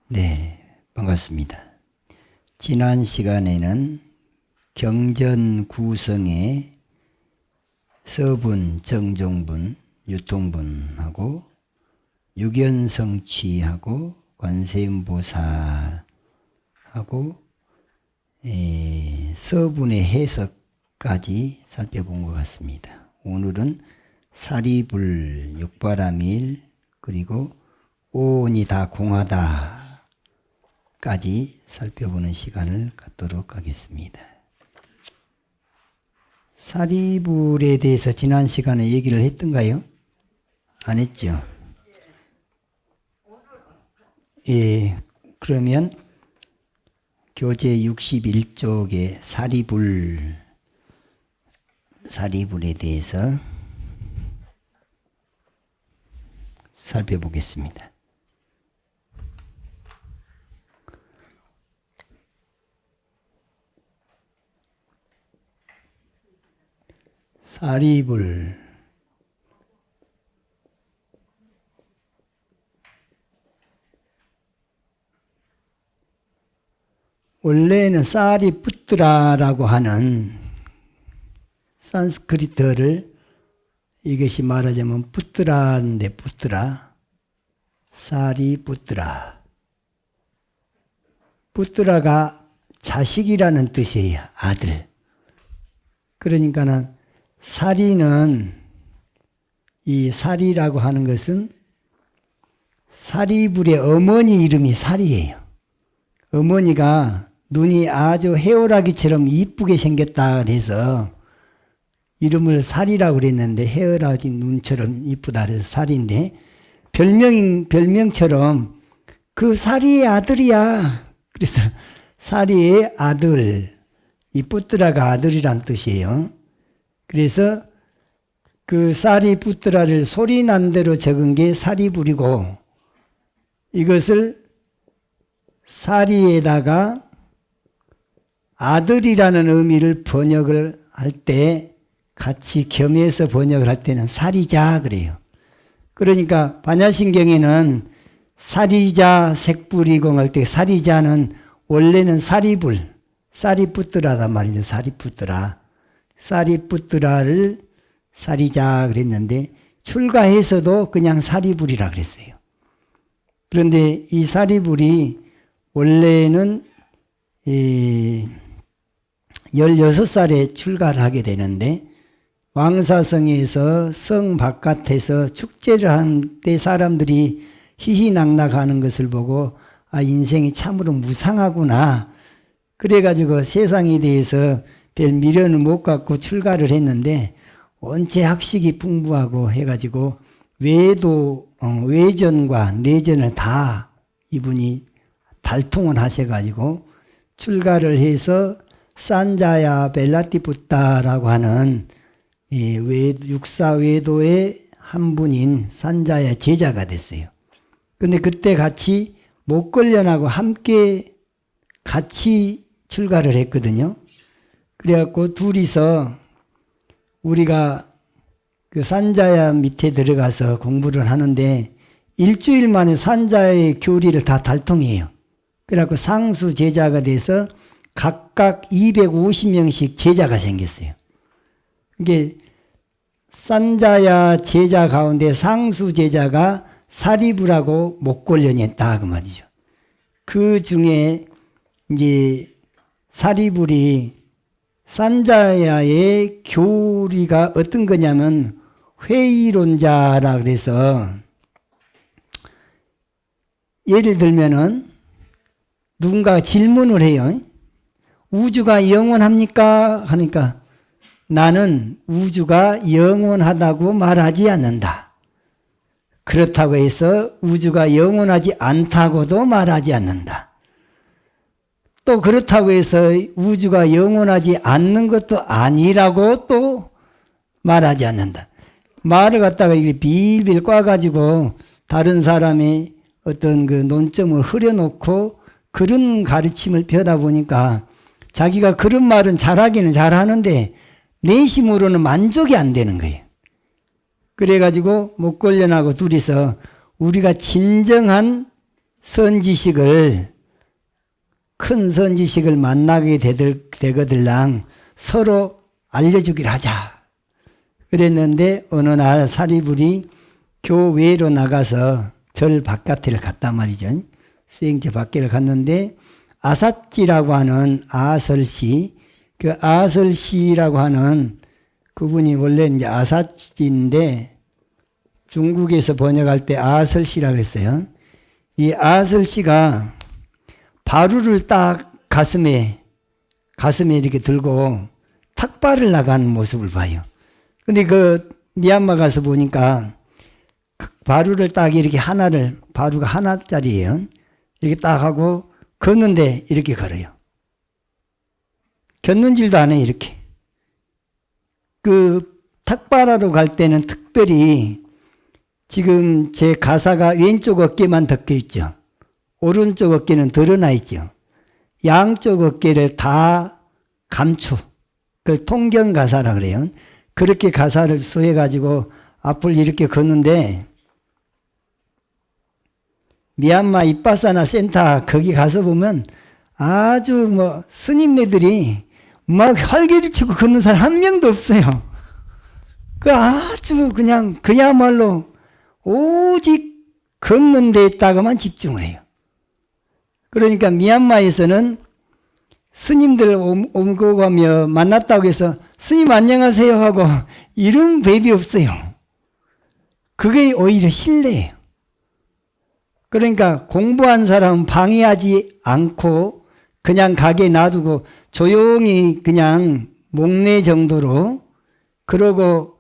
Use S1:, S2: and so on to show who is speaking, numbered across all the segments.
S1: 네, 반갑습니다. 지난 시간에는 경전 구성의 서분, 정종분, 유통분하고 육연성취하고 관세음보살하고 서분의 해석까지 살펴본 것 같습니다. 오늘은 사리불, 육바라밀, 그리고 오온이 다 공하다 까지 살펴보는 시간을 갖도록 하겠습니다. 사리불에 대해서 지난 시간에 얘기를 했던가요? 안 했죠? 예, 그러면 교재 61쪽에 사리불에 대해서 살펴보겠습니다. 사리불, 원래는 사리푸트라라고 하는 산스크리트어를 이것이 말하자면 푸트라인데 푸트라, 사리푸트라. 푸트라가 자식이라는 뜻이에요. 아들. 그러니까는 사리는, 이 사리라고 하는 것은 사리불의 어머니 이름이 사리예요. 어머니가 눈이 아주 해오라기처럼 이쁘게 생겼다 그래서 이름을 사리라고 그랬는데, 해오라기 눈처럼 이쁘다 그래서 사리인데, 별명처럼 그 사리의 아들이야. 그래서 사리의 아들, 이 뿌뜨라가 아들이란 뜻이에요. 그래서 그 사리푸트라를 소리 난 대로 적은 게 사리불이고, 이것을 사리에다가 아들이라는 의미를 번역을 할 때, 같이 겸해서 번역을 할 때는 사리자 그래요. 그러니까 반야신경에는 사리자 색불이공 할 때 사리자는 원래는 사리불, 사리푸트라단 말이죠. 사리푸트라. 사리푸트라를 사리자 그랬는데 출가해서도 그냥 사리불이라 그랬어요. 그런데 이 사리불이 원래는 16살에 출가를 하게 되는데, 왕사성에서 성 바깥에서 축제를 한 때 사람들이 희희낙낙하는 것을 보고 아, 인생이 참으로 무상하구나. 그래가지고 세상에 대해서 별 미련을 못 갖고 출가를 했는데, 원체 학식이 풍부하고 해가지고 외전과 내전을 다 이분이 달통을 하셔가지고 출가를 해서 산자야 벨라티푸타라고 하는 육사외도의 한 분인 산자야 제자가 됐어요. 근데 그때 같이 목걸련하고 함께 같이 출가를 했거든요. 그래갖고 둘이서 우리가 그 산자야 밑에 들어가서 공부를 하는데 일주일 만에 산자의 교리를 다 달통해요. 그래갖고 상수 제자가 돼서 각각 250명씩 제자가 생겼어요. 이게 산자야 제자 가운데 상수 제자가 사리불하고 목걸련이 했다 그 말이죠. 그 중에 이제 사리불이 산자야의 교리가 어떤 거냐면 회의론자라 그래서, 예를 들면은 누군가 질문을 해요. 우주가 영원합니까? 하니까 나는 우주가 영원하다고 말하지 않는다. 그렇다고 해서 우주가 영원하지 않다고도 말하지 않는다. 또 그렇다고 해서 우주가 영원하지 않는 것도 아니라고 또 말하지 않는다. 말을 갖다가 이렇게 빌빌 꽈가지고 다른 사람이 어떤 그 논점을 흐려놓고 그런 가르침을 펴다 보니까 자기가 그런 말은 잘하기는 잘하는데 내심으로는 만족이 안 되는 거예요. 그래가지고 목걸련하고 둘이서 우리가 진정한 선지식을, 큰 선지식을 만나게 되거들랑 서로 알려주기를 하자. 그랬는데 어느 날 사리불이 교외로 나가서 절 바깥을 갔단 말이죠. 수행제 밖을 갔는데 아삿지라고 하는 아설시, 그 아설시라고 하는 그분이 원래 이제 아삿지인데 중국에서 번역할 때 아설시라고 했어요. 이 아설시가 바루를 딱 가슴에 이렇게 들고 탁발을 나가는 모습을 봐요. 근데 그 미얀마 가서 보니까 바루를 딱 이렇게 바루가 하나짜리예요. 이렇게 딱 하고 걷는데 이렇게 걸어요. 걷는질도 안 해요, 이렇게. 그 탁발하러 갈 때는 특별히 지금 제 가사가 왼쪽 어깨만 덮여 있죠. 오른쪽 어깨는 드러나 있죠. 양쪽 어깨를 다 감추. 그걸 통경가사라 그래요. 그렇게 가사를 소해가지고 앞을 이렇게 걷는데 미얀마 이빠사나 센터 거기 가서 보면 아주 뭐 스님네들이 막 활개를 치고 걷는 사람 한 명도 없어요. 그 아주 그냥 그야말로 오직 걷는 데에다가만 집중을 해요. 그러니까 미얀마에서는 스님들 오고 가며 만났다고 해서 스님 안녕하세요 하고 이런 법이 없어요. 그게 오히려 신뢰예요. 그러니까 공부한 사람은 방해하지 않고 그냥 가게 놔두고 조용히 그냥 목례 정도로 그러고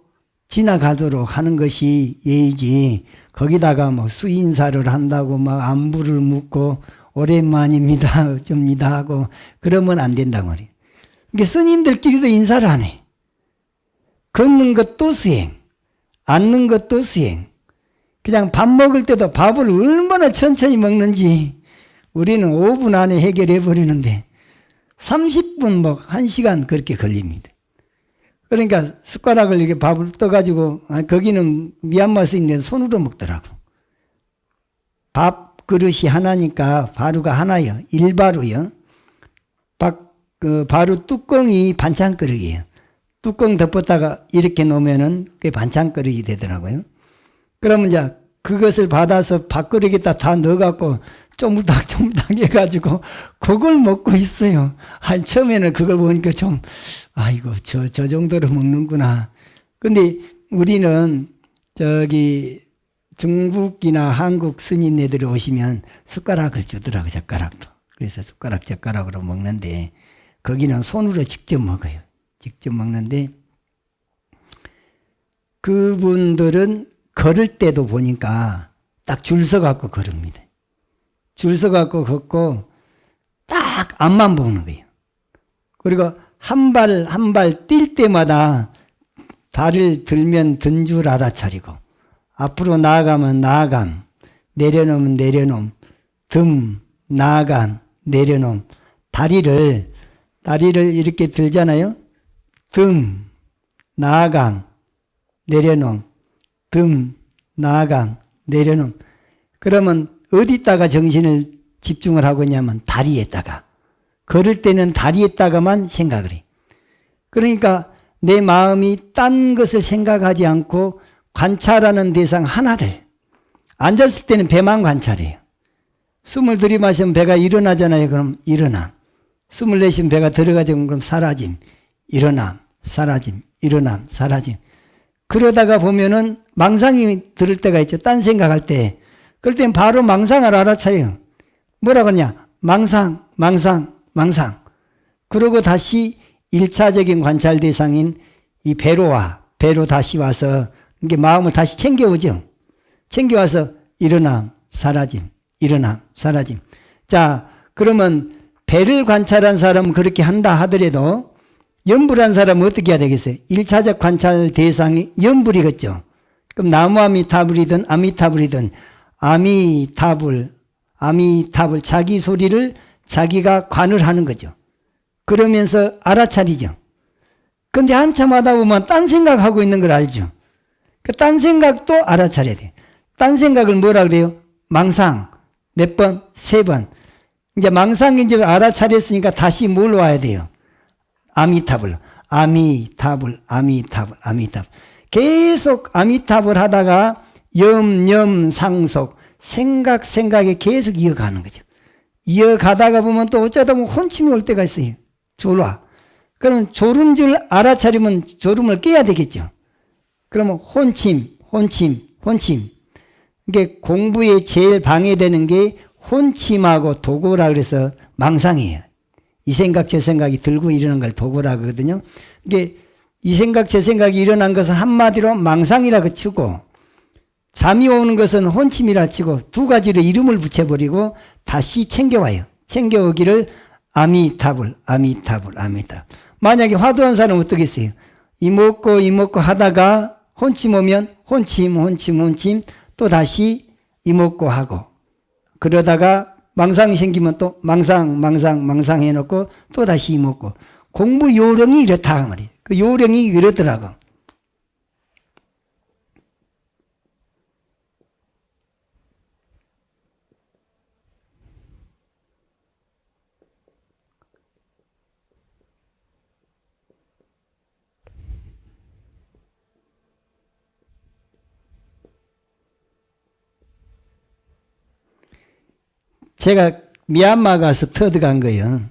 S1: 지나가도록 하는 것이 예의지, 거기다가 뭐 수인사를 한다고 막 안부를 묻고 오랜만입니다 어쩝니다 하고 그러면 안 된다고 말이에요. 그러니까 스님들끼리도 인사를 안 해. 걷는 것도 수행, 앉는 것도 수행. 그냥 밥 먹을 때도 밥을 얼마나 천천히 먹는지 우리는 5분 안에 해결해 버리는데 30분 뭐 1시간 그렇게 걸립니다. 그러니까 숟가락을 이렇게 밥을 떠가지고 거기는 미얀마 스님들은 손으로 먹더라고. 밥 그릇이 하나니까 바루가 하나요. 일바루요. 그 바루 뚜껑이 반찬 그릇이에요. 뚜껑 덮었다가 이렇게 놓으면은 그게 반찬 그릇이 되더라고요. 그러면 이제 그것을 받아서 밥그릇에다 다 넣어갖고 쪼물닥쪼물닥 해가지고 그걸 먹고 있어요. 아니, 처음에는 그걸 보니까 좀, 아이고, 저 정도로 먹는구나. 근데 우리는 저기 중국이나 한국 스님네들이 오시면 숟가락을 주더라고요, 젓가락도. 그래서 젓가락으로 먹는데 거기는 손으로 직접 먹어요. 직접 먹는데 그분들은 걸을 때도 보니까 딱 줄 서갖고 걸읍니다. 줄 서갖고 걷고 딱 앞만 보는 거예요. 그리고 한 발 한 발 뛸 때마다 다리를 들면 든 줄 알아차리고 앞으로 나아가면 나아감, 내려놓으면 내려놓음, 듬, 나아감, 내려놓음. 다리를 이렇게 들잖아요. 듬, 나아감, 내려놓음, 듬, 나아감, 내려놓음. 그러면 어디다가 정신을 집중을 하고 있냐면 다리에다가. 걸을 때는 다리에다가만 생각을 해. 그러니까 내 마음이 딴 것을 생각하지 않고 관찰하는 대상 하나를. 앉았을 때는 배만 관찰해요. 숨을 들이마시면 배가 일어나잖아요. 그럼 일어남. 숨을 내쉬면 배가 들어가죠. 그럼 사라짐. 일어남, 사라짐, 일어남, 사라짐. 그러다가 보면은 망상이 들을 때가 있죠. 딴 생각할 때. 그럴 땐 바로 망상을 알아차려요. 뭐라고 하냐? 망상. 그러고 다시 1차적인 관찰 대상인 이 배로 다시 와서 이게 마음을 다시 챙겨오죠. 챙겨와서 일어남, 사라짐, 일어남, 사라짐. 자, 그러면 배를 관찰한 사람은 그렇게 한다 하더라도 염불한 사람은 어떻게 해야 되겠어요? 1차적 관찰 대상이 염불이겠죠. 그럼 나무아미타불이든 아미타불이든 아미타불 자기 소리를 자기가 관을 하는 거죠. 그러면서 알아차리죠. 근데 한참 하다 보면 딴 생각하고 있는 걸 알죠. 딴 생각도 알아차려야 돼. 딴 생각을 뭐라 그래요? 망상. 몇 번? 3번. 이제 망상인지 알아차렸으니까 다시 뭘 와야 돼요? 아미타불. 아미타불, 아미타불, 아미타불. 계속 아미타불 하다가 염염상속. 생각에 계속 이어가는 거죠. 이어가다가 보면 또 어쩌다 보면 혼침이 올 때가 있어요. 졸아. 그럼 졸은 줄 알아차리면 졸음을 깨야 되겠죠. 그러면 혼침. 이게 공부에 제일 방해되는 게 혼침하고 도고라 그래서 망상이에요. 이 생각 저 생각이 들고 이러는 걸 도고라 그러거든요. 이게 이 생각 저 생각이 일어난 것은 한마디로 망상이라고 치고 잠이 오는 것은 혼침이라 치고 두 가지로 이름을 붙여버리고 다시 챙겨와요. 챙겨오기를 아미타불. 만약에 화두한 사람은 어떻겠어요? 이먹고 하다가 혼침 오면 혼침 또 다시 이먹고 하고 그러다가 망상이 생기면 또 망상 해놓고 또 다시 이먹고 공부 요령이 이렇다 그 말이에요. 그 요령이 이렇더라고. 제가 미얀마 가서 터득한 거예요.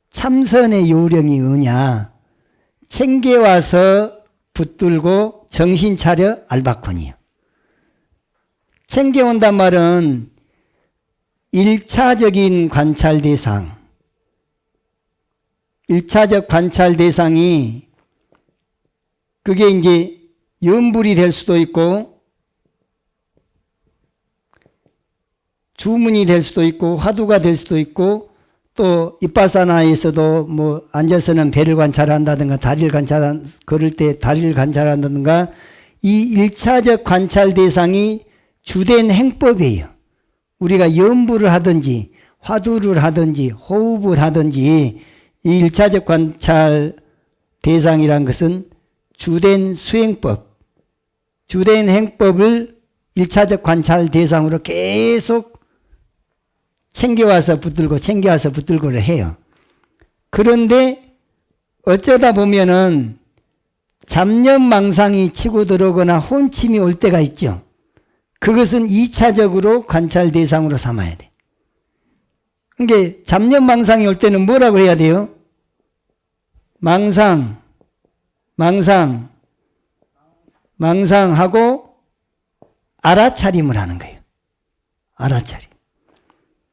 S1: 참선의 요령이 뭐냐? 챙겨와서 붙들고 정신 차려 알바콘이요. 챙겨온단 말은 1차적인 관찰 대상, 1차적 관찰 대상이 그게 이제 염불이 될 수도 있고 주문이 될 수도 있고 화두가 될 수도 있고 또 이빠사나에서도 뭐 앉아서는 배를 관찰한다든가 걸을 때 다리를 관찰한다든가 이 1차적 관찰 대상이 주된 행법이에요. 우리가 염불을 하든지 화두를 하든지 호흡을 하든지 이 1차적 관찰 대상이란 것은 주된 수행법, 주된 행법을 1차적 관찰 대상으로 계속 챙겨와서 붙들고를 해요. 그런데 어쩌다 보면은 잡념망상이 치고 들어오거나 혼침이 올 때가 있죠. 그것은 2차적으로 관찰 대상으로 삼아야 돼. 그러니까 잡념망상이 올 때는 뭐라고 해야 돼요? 망상하고 알아차림을 하는 거예요. 알아차림.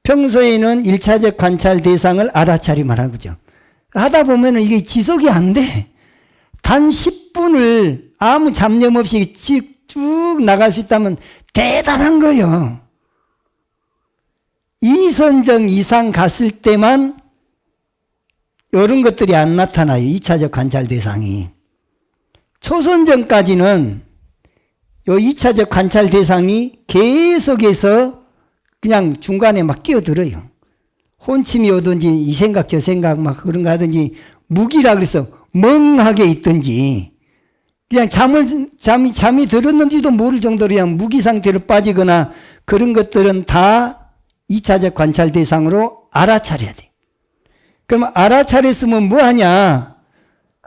S1: 평소에는 1차적 관찰 대상을 알아차림을 하는 거죠. 하다 보면 이게 지속이 안 돼. 단 10분을 아무 잡념 없이 쭉 나갈 수 있다면 대단한 거예요. 이선정 이상 갔을 때만 이런 것들이 안 나타나요. 2차적 관찰 대상이. 초선정까지는 이 2차적 관찰 대상이 계속해서 그냥 중간에 막 끼어들어요. 혼침이 오든지 이 생각 저 생각 막 그런 거 하든지 무기라 그래서 멍하게 있든지 그냥 잠이 들었는지도 모를 정도로 그냥 무기 상태로 빠지거나 그런 것들은 다 2차적 관찰 대상으로 알아차려야 돼. 그럼 알아차렸으면 뭐 하냐?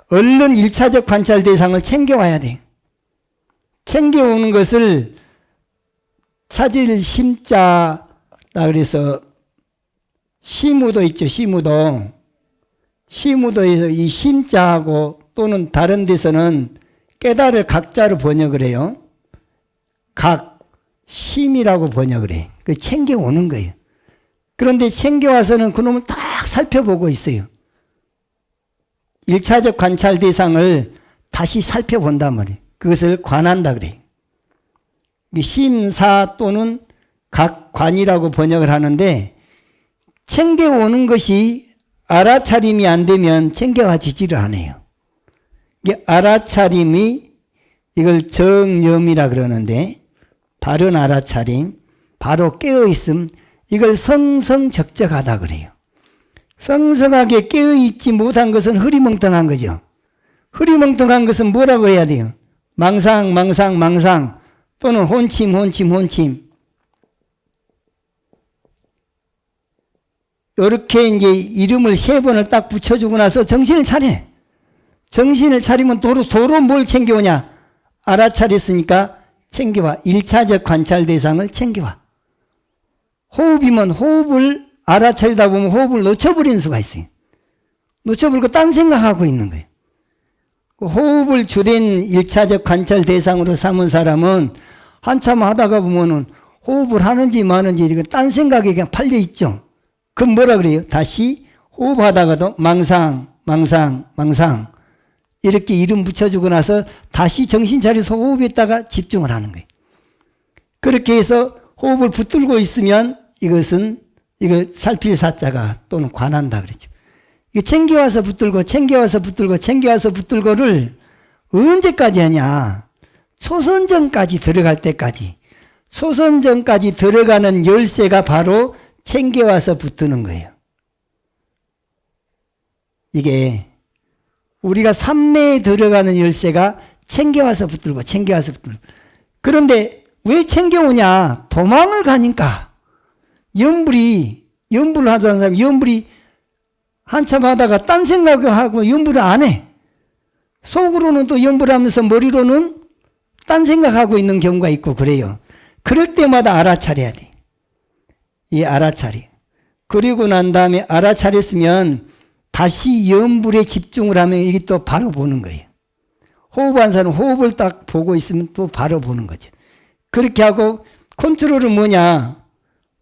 S1: 얼른 1차적 관찰 대상을 챙겨와야 돼. 챙겨오는 것을 차질 심자 그래서 시무도 있죠. 시무도에서 이 심자하고 또는 다른 데서는 깨달을 각자로 번역을 해요. 심이라고 번역을 해. 그 챙겨오는 거예요. 그런데 챙겨와서는 그놈을 딱 살펴보고 있어요. 1차적 관찰 대상을 다시 살펴본단 말이에요. 그것을 관한다 그래요. 심사 또는 각관이라고 번역을 하는데 챙겨오는 것이 알아차림이 안 되면 챙겨와지지를 않아요. 이게 알아차림이 이걸 정념이라 그러는데 바른 알아차림, 바로 깨어있음, 이걸 성성적적하다 그래요. 성성하게 깨어있지 못한 것은 흐리멍텅한 거죠. 흐리멍텅한 것은 뭐라고 해야 돼요? 망상, 망상, 망상, 또는 혼침, 혼침, 혼침. 이렇게 이제 이름을 3번을 딱 붙여주고 나서 정신을 차려. 정신을 차리면 도로 뭘 챙겨오냐? 알아차렸으니까 챙겨와. 1차적 관찰 대상을 챙겨와. 호흡이면 호흡을 알아차리다 보면 호흡을 놓쳐버리는 수가 있어요. 놓쳐버리고 딴 생각하고 있는 거예요. 호흡을 주된 1차적 관찰 대상으로 삼은 사람은 한참 하다가 보면은 호흡을 하는지 마는지 딴 생각에 그냥 팔려 있죠. 그럼 뭐라 그래요? 다시 호흡하다가도 망상, 망상, 망상. 이렇게 이름 붙여주고 나서 다시 정신 차려서 호흡에다가 집중을 하는 거예요. 그렇게 해서 호흡을 붙들고 있으면 이거 살필 사자가 또는 관한다 그랬죠. 이거 챙겨와서 붙들고, 챙겨와서 붙들고, 챙겨와서 붙들고를 언제까지 하냐? 초선정까지 들어갈 때까지. 초선정까지 들어가는 열쇠가 바로 챙겨와서 붙드는 거예요. 이게 우리가 삼매에 들어가는 열쇠가 챙겨와서 붙들고 챙겨와서 붙들고. 그런데 왜 챙겨오냐? 도망을 가니까. 연불을 하자는 사람, 연불이 한참 하다가 딴 생각을 하고 연불을 안 해. 속으로는 또 연불하면서 머리로는 딴 생각하고 있는 경우가 있고 그래요. 그럴 때마다 알아차려야 돼. 이 알아차리. 그리고 난 다음에 알아차렸으면 다시 연불에 집중을 하면 이게 또 바로 보는 거예요. 호흡한 사람은 호흡을 딱 보고 있으면 또 바로 보는 거죠. 그렇게 하고 컨트롤은 뭐냐?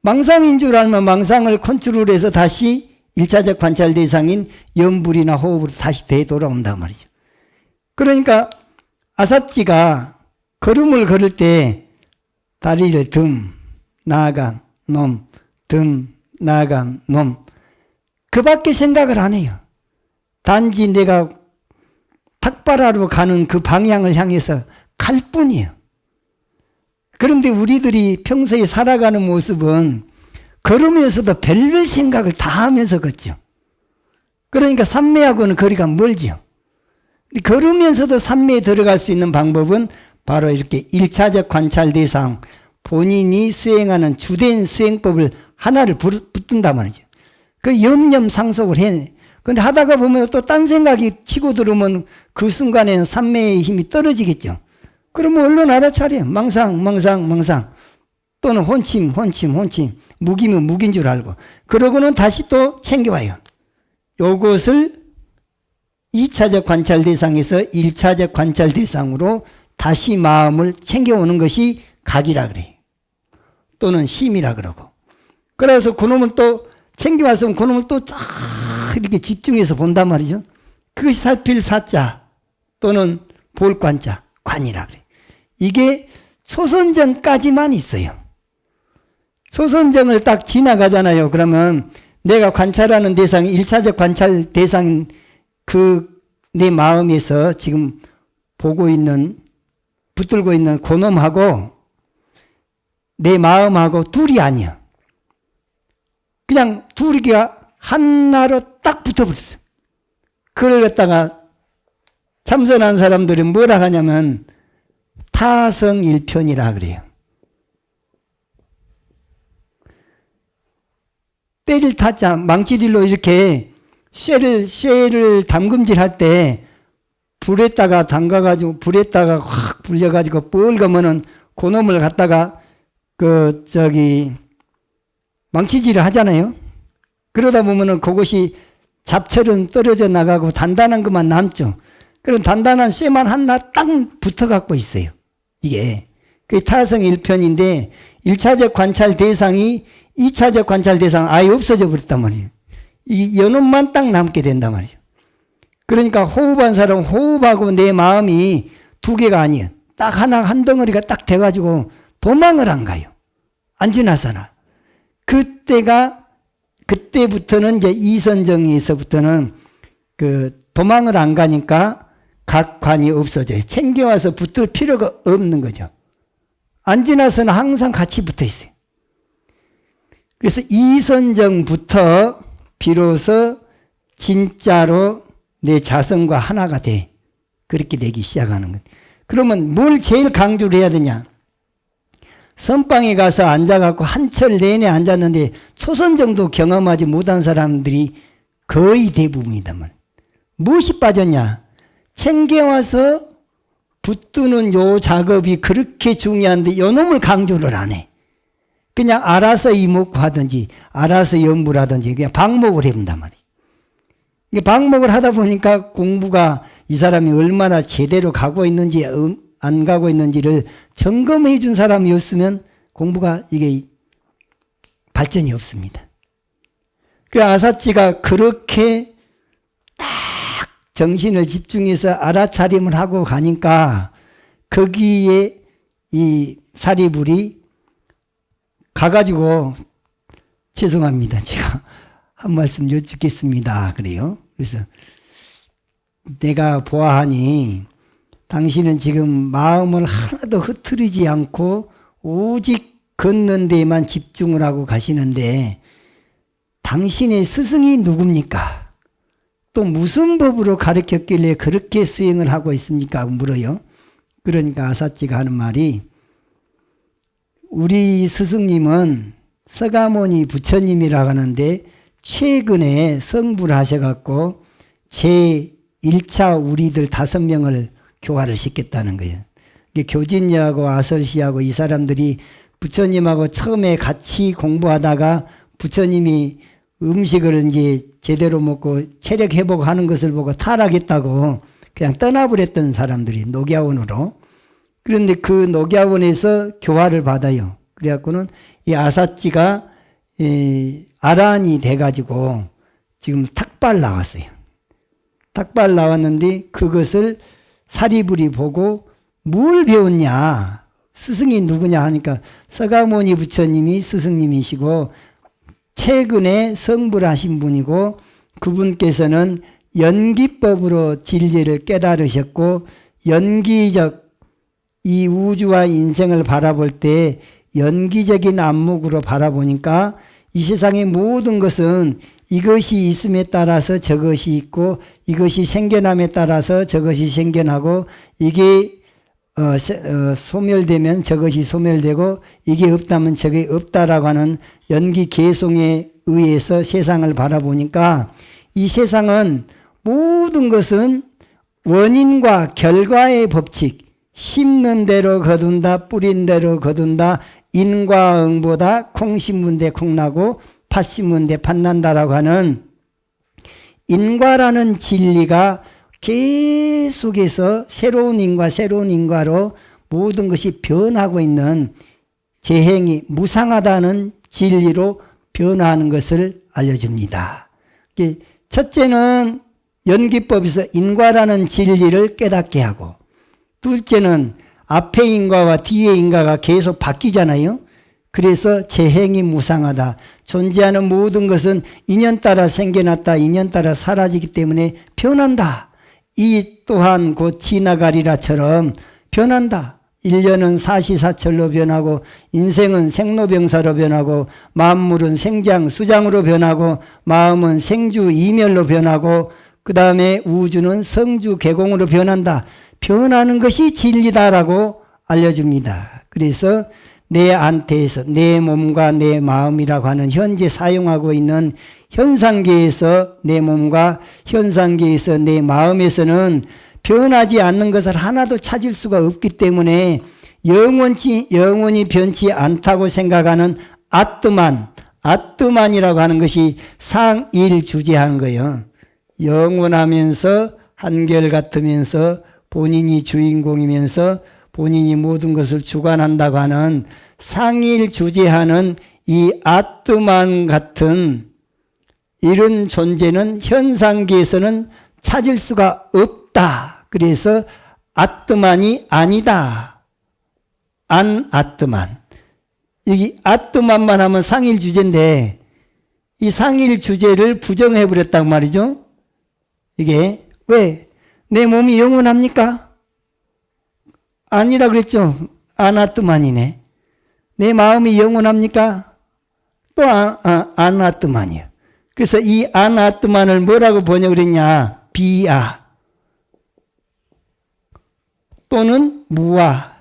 S1: 망상인 줄 알면 망상을 컨트롤해서 다시 1차적 관찰 대상인 연불이나 호흡으로 다시 되돌아온단 말이죠. 그러니까 아삿지가 걸음을 걸을 때 다리를 듬, 나아감, 놈, 듬, 나아감, 놈. 그 밖에 생각을 안 해요. 단지 내가 탁발하러 가는 그 방향을 향해서 갈 뿐이에요. 그런데 우리들이 평소에 살아가는 모습은 걸으면서도 별별 생각을 다 하면서 걷죠. 그러니까 삼매하고는 거리가 멀죠. 걸으면서도 삼매에 들어갈 수 있는 방법은 바로 이렇게 1차적 관찰 대상, 본인이 수행하는 주된 수행법을 하나를 붙든단 말이죠. 그 염념상속을 해. 근데 하다가 보면 또 딴 생각이 치고 들어오면 그 순간에는 삼매의 힘이 떨어지겠죠. 그러면 얼른 알아차려. 망상, 망상, 망상. 또는 혼침, 혼침, 혼침. 무기면 무기인 줄 알고. 그러고는 다시 또 챙겨와요. 요것을 2차적 관찰 대상에서 1차적 관찰 대상으로 다시 마음을 챙겨오는 것이 각이라 그래요. 또는 심이라 그러고. 그래서 그놈을 또 챙겨와서 그놈을 또 딱 이렇게 집중해서 본단 말이죠. 그것이 살필 사자 또는 볼 관자, 관이라 그래요. 이게 초선정까지만 있어요. 초선정을 딱 지나가잖아요. 그러면 내가 관찰하는 대상이 1차적 관찰 대상인 내 마음에서 지금 보고 있는, 붙들고 있는 그놈하고 내 마음하고 둘이 아니야. 그냥 둘이가 하나로 딱 붙어버렸어. 그걸 갖다가 참선한 사람들이 뭐라 하냐면 타성일편이라 그래요. 때릴 타자, 망치딜로 이렇게 쇠를 담금질 할 때 불에다가 담가가지고 불에다가 확 불려가지고 뻘거면은 그놈을 갖다가 망치질을 하잖아요. 그러다 보면은 그것이 잡철은 떨어져 나가고 단단한 것만 남죠. 그럼 단단한 쇠만 하나 딱 붙어 갖고 있어요. 이게. 그게 타성일편인데 1차적 관찰 대상이 2차적 관찰 대상 아예 없어져 버렸단 말이에요. 이 연원만 딱 남게 된단 말이죠. 그러니까 호흡한 사람은 호흡하고 내 마음이 두 개가 아니에요. 딱 하나 한 덩어리가 딱 돼가지고 도망을 안 가요. 안 지나서나. 그때부터는 이제 이선정에서부터는 도망을 안 가니까 각관이 없어져요. 챙겨와서 붙을 필요가 없는 거죠. 안 지나서는 항상 같이 붙어 있어요. 그래서 이선정부터 비로소 진짜로 내 자성과 하나가 돼. 그렇게 되기 시작하는 것. 그러면 뭘 제일 강조를 해야 되냐? 선방에 가서 앉아갖고 한철 내내 앉았는데 초선 정도 경험하지 못한 사람들이 거의 대부분이다만 무엇이 빠졌냐? 챙겨와서 붙드는 요 작업이 그렇게 중요한데 요 놈을 강조를 안 해. 그냥 알아서 이목하든지 알아서 연구를 하든지 그냥 방목을 해본단 말이에요. 방목을 하다 보니까 공부가 이 사람이 얼마나 제대로 가고 있는지 안 가고 있는지를 점검해 준 사람이었으면 공부가 이게 발전이 없습니다. 그 아사치가 그렇게 딱 정신을 집중해서 알아차림을 하고 가니까 거기에 이 사리불이 가가지고 죄송합니다. 제가 한 말씀 여쭙겠습니다. 그래요. 그래서 내가 보아하니 당신은 지금 마음을 하나도 흐트리지 않고 오직 걷는 데에만 집중을 하고 가시는데 당신의 스승이 누굽니까? 또 무슨 법으로 가르쳤길래 그렇게 수행을 하고 있습니까? 물어요. 그러니까 아사치가 하는 말이 우리 스승님은 서가모니 부처님이라고 하는데 최근에 성불을 하셔갖고 제1차 우리들 5명을 교화를 시켰다는 거예요. 교진이하고 아설시하고 이 사람들이 부처님하고 처음에 같이 공부하다가 부처님이 음식을 이제 제대로 먹고 체력 회복하는 것을 보고 타락했다고 그냥 떠나버렸던 사람들이 녹야원으로. 그런데 그 녹야원에서 교화를 받아요. 그래갖고는 이 아사치가 아란이 돼가지고 지금 탁발 나왔어요. 탁발 나왔는데 그것을 사리불이 보고 뭘 배웠냐? 스승이 누구냐 하니까 서가모니 부처님이 스승님이시고 최근에 성불하신 분이고 그분께서는 연기법으로 진리를 깨달으셨고 연기적 이 우주와 인생을 바라볼 때 연기적인 안목으로 바라보니까 이 세상의 모든 것은 이것이 있음에 따라서 저것이 있고 이것이 생겨남에 따라서 저것이 생겨나고 이게 소멸되면 저것이 소멸되고 이게 없다면 저게 없다라고 하는 연기 개성에 의해서 세상을 바라보니까 이 세상은 모든 것은 원인과 결과의 법칙, 심는 대로 거둔다, 뿌린 대로 거둔다, 인과 응보다 콩 심은 데 콩 나고 팥 심은 데 팥 난다라고 하는 인과라는 진리가 계속해서 새로운 인과로 모든 것이 변하고 있는 재행이 무상하다는 진리로 변화하는 것을 알려줍니다. 첫째는 연기법에서 인과라는 진리를 깨닫게 하고 둘째는 앞의 인과와 뒤의 인과가 계속 바뀌잖아요. 그래서 재행이 무상하다. 존재하는 모든 것은 인연 따라 생겨났다. 인연 따라 사라지기 때문에 변한다. 이 또한 곧 지나가리라처럼 변한다. 일년은 사시사철로 변하고 인생은 생로병사로 변하고 만물은 생장, 수장으로 변하고 마음은 생주, 이멸로 변하고 그 다음에 우주는 성주, 개공으로 변한다. 변하는 것이 진리다라고 알려줍니다. 그래서 내 안태에서 내 몸과 내 마음이라고 하는 현재 사용하고 있는 현상계에서 내 몸과 현상계에서 내 마음에서는 변하지 않는 것을 하나도 찾을 수가 없기 때문에 영원히 변치 않다고 생각하는 아뜨만이라고 하는 것이 상일주제하는 거예요. 영원하면서 한결같으면서 본인이 주인공이면서 본인이 모든 것을 주관한다고 하는 상일주제하는 이 아뜨만 같은 이런 존재는 현상계에서는 찾을 수가 없다. 그래서 아뜨만이 아니다. 안 아뜨만. 여기 아뜨만만 하면 상일주제인데 이 상일주제를 부정해버렸단 말이죠. 이게 왜? 내 몸이 영원합니까? 아니라 그랬죠. 아나뜨만이네. 내 마음이 영원합니까? 또 아나뜨만이야. 그래서 이 아나뜨만을 뭐라고 번역을 했냐? 비아. 또는 무아.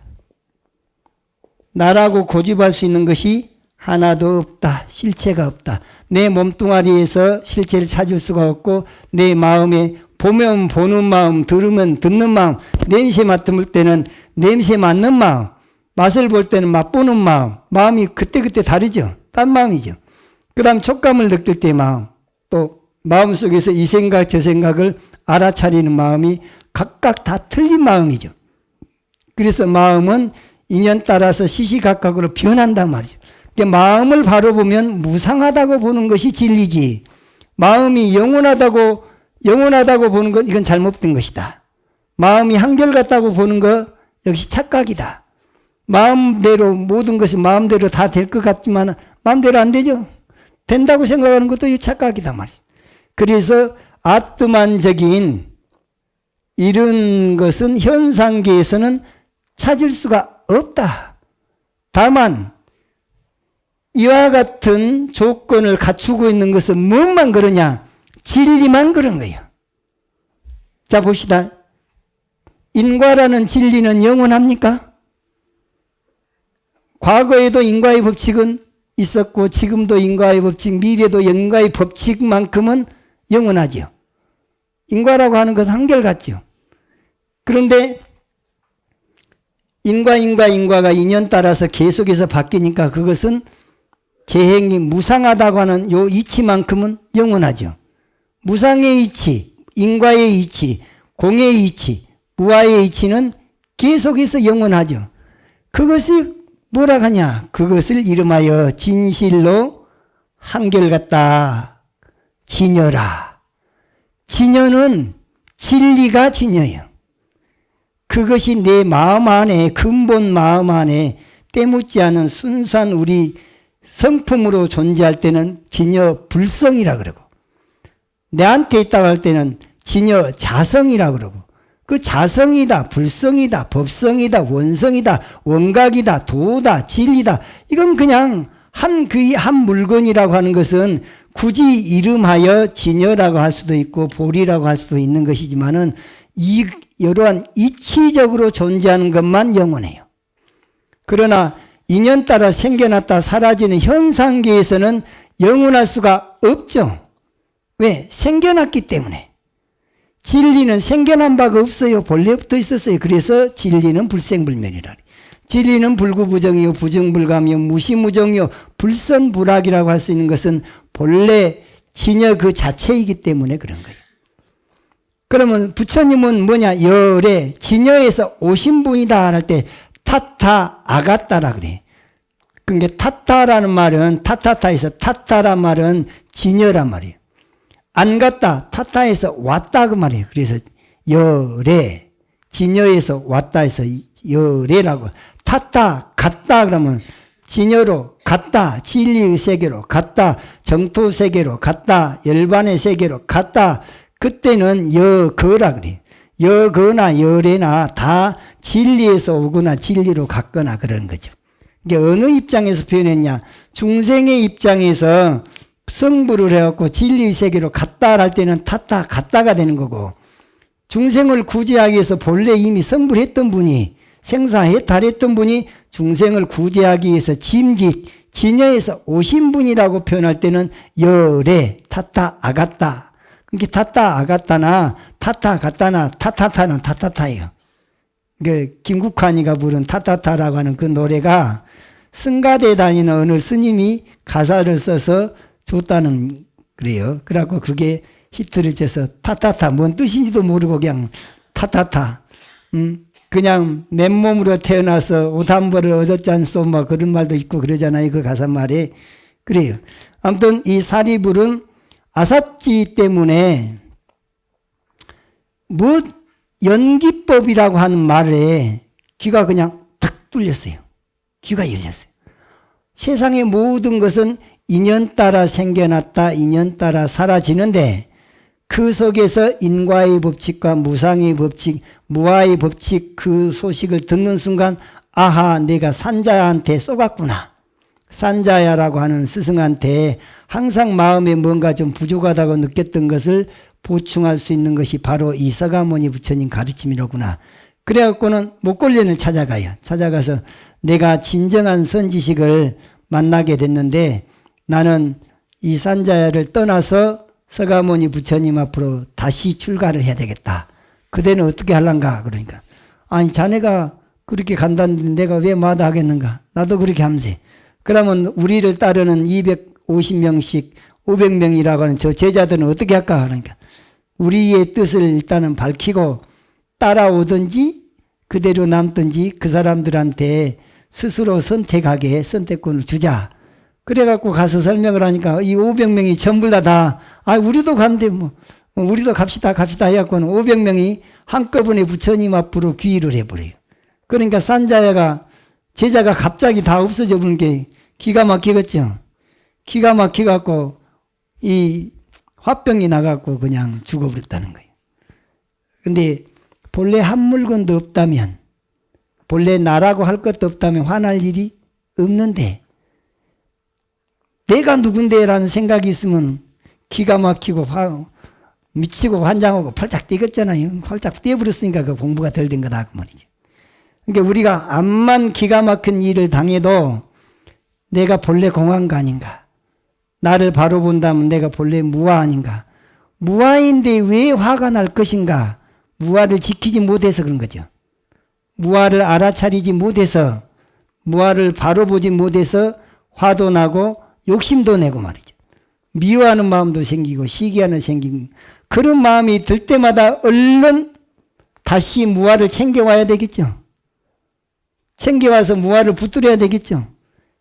S1: 나라고 고집할 수 있는 것이 하나도 없다. 실체가 없다. 내 몸뚱아리에서 실체를 찾을 수가 없고 내 마음에 보면 보는 마음, 들으면 듣는 마음, 냄새 맡을 때는 냄새 맡는 마음, 맛을 볼 때는 맛보는 마음, 마음이 그때그때 다르죠. 딴 마음이죠. 그 다음 촉감을 느낄 때의 마음, 또 마음속에서 이 생각 저 생각을 알아차리는 마음이 각각 다 틀린 마음이죠. 그래서 마음은 인연 따라서 시시각각으로 변한단 말이죠. 그러니까 마음을 바로 보면 무상하다고 보는 것이 진리지, 마음이 영원하다고 보는 것, 이건 잘못된 것이다. 마음이 한결같다고 보는 것 역시 착각이다. 마음대로 모든 것이 마음대로 다 될 것 같지만 마음대로 안 되죠. 된다고 생각하는 것도 이 착각이다 말이에요. 그래서 아트만적인 이런 것은 현상계에서는 찾을 수가 없다. 다만 이와 같은 조건을 갖추고 있는 것은 무엇만 그러냐? 진리만 그런 거예요. 자, 봅시다. 인과라는 진리는 영원합니까? 과거에도 인과의 법칙은 있었고 지금도 인과의 법칙, 미래도 인과의 법칙만큼은 영원하죠. 인과라고 하는 것은 한결같죠. 그런데 인과가 인연 따라서 계속해서 바뀌니까 그것은 재행이 무상하다고 하는 요 이치만큼은 영원하죠. 무상의 이치, 인과의 이치, 공의 이치, 무아의 이치는 계속해서 영원하죠. 그것이 뭐라 하냐? 그것을 이름하여 진실로 한결같다. 진여라. 진여는 진리가 진여예요. 그것이 내 마음 안에, 근본 마음 안에 때묻지 않은 순수한 우리 성품으로 존재할 때는 진여 불성이라 그러고, 내한테 있다고 할 때는 진여 자성이라 그러고, 그 자성이다, 불성이다, 법성이다, 원성이다, 원각이다, 도다, 진리다, 이건 그냥 한 물건이라고 하는 것은 굳이 이름하여 진여라고 할 수도 있고 보리라고 할 수도 있는 것이지만은 이러한 이치적으로 존재하는 것만 영원해요. 그러나 인연 따라 생겨났다 사라지는 현상계에서는 영원할 수가 없죠. 왜? 생겨났기 때문에. 진리는 생겨난 바가 없어요. 본래부터 있었어요. 그래서 진리는 불생불멸이라. 진리는 불구부정이요, 부정불감이요, 무시무정이요, 불선불악이라고 할 수 있는 것은 본래 진여 그 자체이기 때문에 그런 거예요. 그러면 부처님은 뭐냐? 열에 진여에서 오신 분이다 할 때 타타 아가타라 그래. 그러니까 타타라는 말은 타타타에서 타타란 말은 진여란 말이에요. 안 갔다 타타에서 왔다 그 말이에요. 그래서 열에 진여에서 왔다 해서 열에라고. 타타 갔다 그러면 진여로 갔다, 진리의 세계로 갔다, 정토 세계로 갔다, 열반의 세계로 갔다. 그때는 여거라 그래. 여거나 열에나 다 진리에서 오거나 진리로 갔거나 그런 거죠. 이게 어느 입장에서 표현했냐? 중생의 입장에서 성불을 해갖고 진리의 세계로 갔다 할 때는 탔다 갔다가 되는 거고, 중생을 구제하기 위해서 본래 이미 성불했던 분이, 생사해탈했던 분이 중생을 구제하기 위해서 진여에서 오신 분이라고 표현할 때는 열에 탔다 아갔다. 그러니까 탔다 아갔다나 탔다 갔다나 타타타는 타타타예요. 그 김국환이가 부른 타타타라고 하는 그 노래가 승가대 다니는 어느 스님이 가사를 써서 줬다는 그래요. 그래갖고 그게 히트를 쳐서 타타타, 뭔 뜻인지도 모르고 그냥 타타타, 그냥 맨몸으로 태어나서 옷 한 벌을 얻었잖소, 뭐 그런 말도 있고 그러잖아요. 그 가사 말에. 그래요. 아무튼 이 사리불은 아삿지 때문에 뭐 연기법이라고 하는 말에 귀가 그냥 탁 뚫렸어요. 귀가 열렸어요. 세상의 모든 것은 인연 따라 생겨났다, 인연 따라 사라지는데 그 속에서 인과의 법칙과 무상의 법칙, 무아의 법칙 그 소식을 듣는 순간 아하, 내가 산자한테 쏘갔구나. 산자야라고 하는 스승한테 항상 마음에 뭔가 좀 부족하다고 느꼈던 것을 보충할 수 있는 것이 바로 이 서가모니 부처님 가르침이로구나. 그래갖고는 목걸련을 찾아가요. 찾아가서 내가 진정한 선지식을 만나게 됐는데 나는 이 산자야를 떠나서 서가모니 부처님 앞으로 다시 출가를 해야 되겠다. 그대는 어떻게 할란가? 그러니까 아니 자네가 그렇게 간다는데 내가 왜 마다하겠는가? 나도 그렇게 하면 돼. 그러면 우리를 따르는 250명씩 500명이라고 하는 저 제자들은 어떻게 할까? 그러니까 우리의 뜻을 일단은 밝히고 따라오든지 그대로 남든지 그 사람들한테 스스로 선택하게 선택권을 주자. 그래갖고 가서 설명을 하니까 이 500명이 전부 다 우리도 간대 우리도 갑시다 해갖고는 500명이 한꺼번에 부처님 앞으로 귀의를 해버려요. 그러니까 산자야가 제자가 갑자기 다 없어져 버린 게 기가 막히겠죠. 기가 막혀갖고 이 화병이 나갖고 그냥 죽어버렸다는 거예요. 근데 본래 한 물건도 없다면 본래 나라고 할 것도 없다면 화날 일이 없는데 내가 누군데라는 생각이 있으면 기가 막히고 미치고 환장하고 펄짝 뛰겠잖아요. 펄짝 뛰어버렸으니까 그 공부가 덜 된 거다 그 말이죠. 그러니까 우리가 암만 기가 막힌 일을 당해도 내가 본래 공안가 아닌가? 나를 바로 본다면 내가 본래 무아 아닌가? 무아인데 왜 화가 날 것인가? 무아를 지키지 못해서 그런 거죠. 무아를 알아차리지 못해서 무아를 바로 보지 못해서 화도 나고 욕심도 내고 말이죠. 미워하는 마음도 생기고 시기하는 생기고 그런 마음이 들 때마다 얼른 다시 무아를 챙겨와야 되겠죠. 챙겨와서 무아를 붙들어야 되겠죠.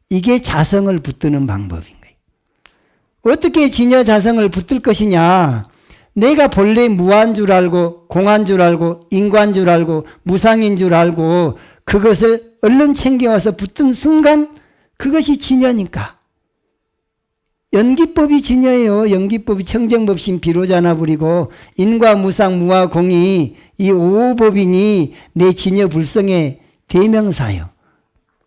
S1: 이게 자성을 붙드는 방법인 거예요. 어떻게 진여 자성을 붙들 것이냐. 내가 본래 무아인 줄 알고 공한 줄 알고 인과인 줄 알고 무상인 줄 알고 그것을 얼른 챙겨와서 붙든 순간 그것이 진여니까. 연기법이 진여예요. 연기법이 청정법신 비로자나 부리고 인과 무상 무아 공이 이 오호법이니 내 진여 불성의 대명사요.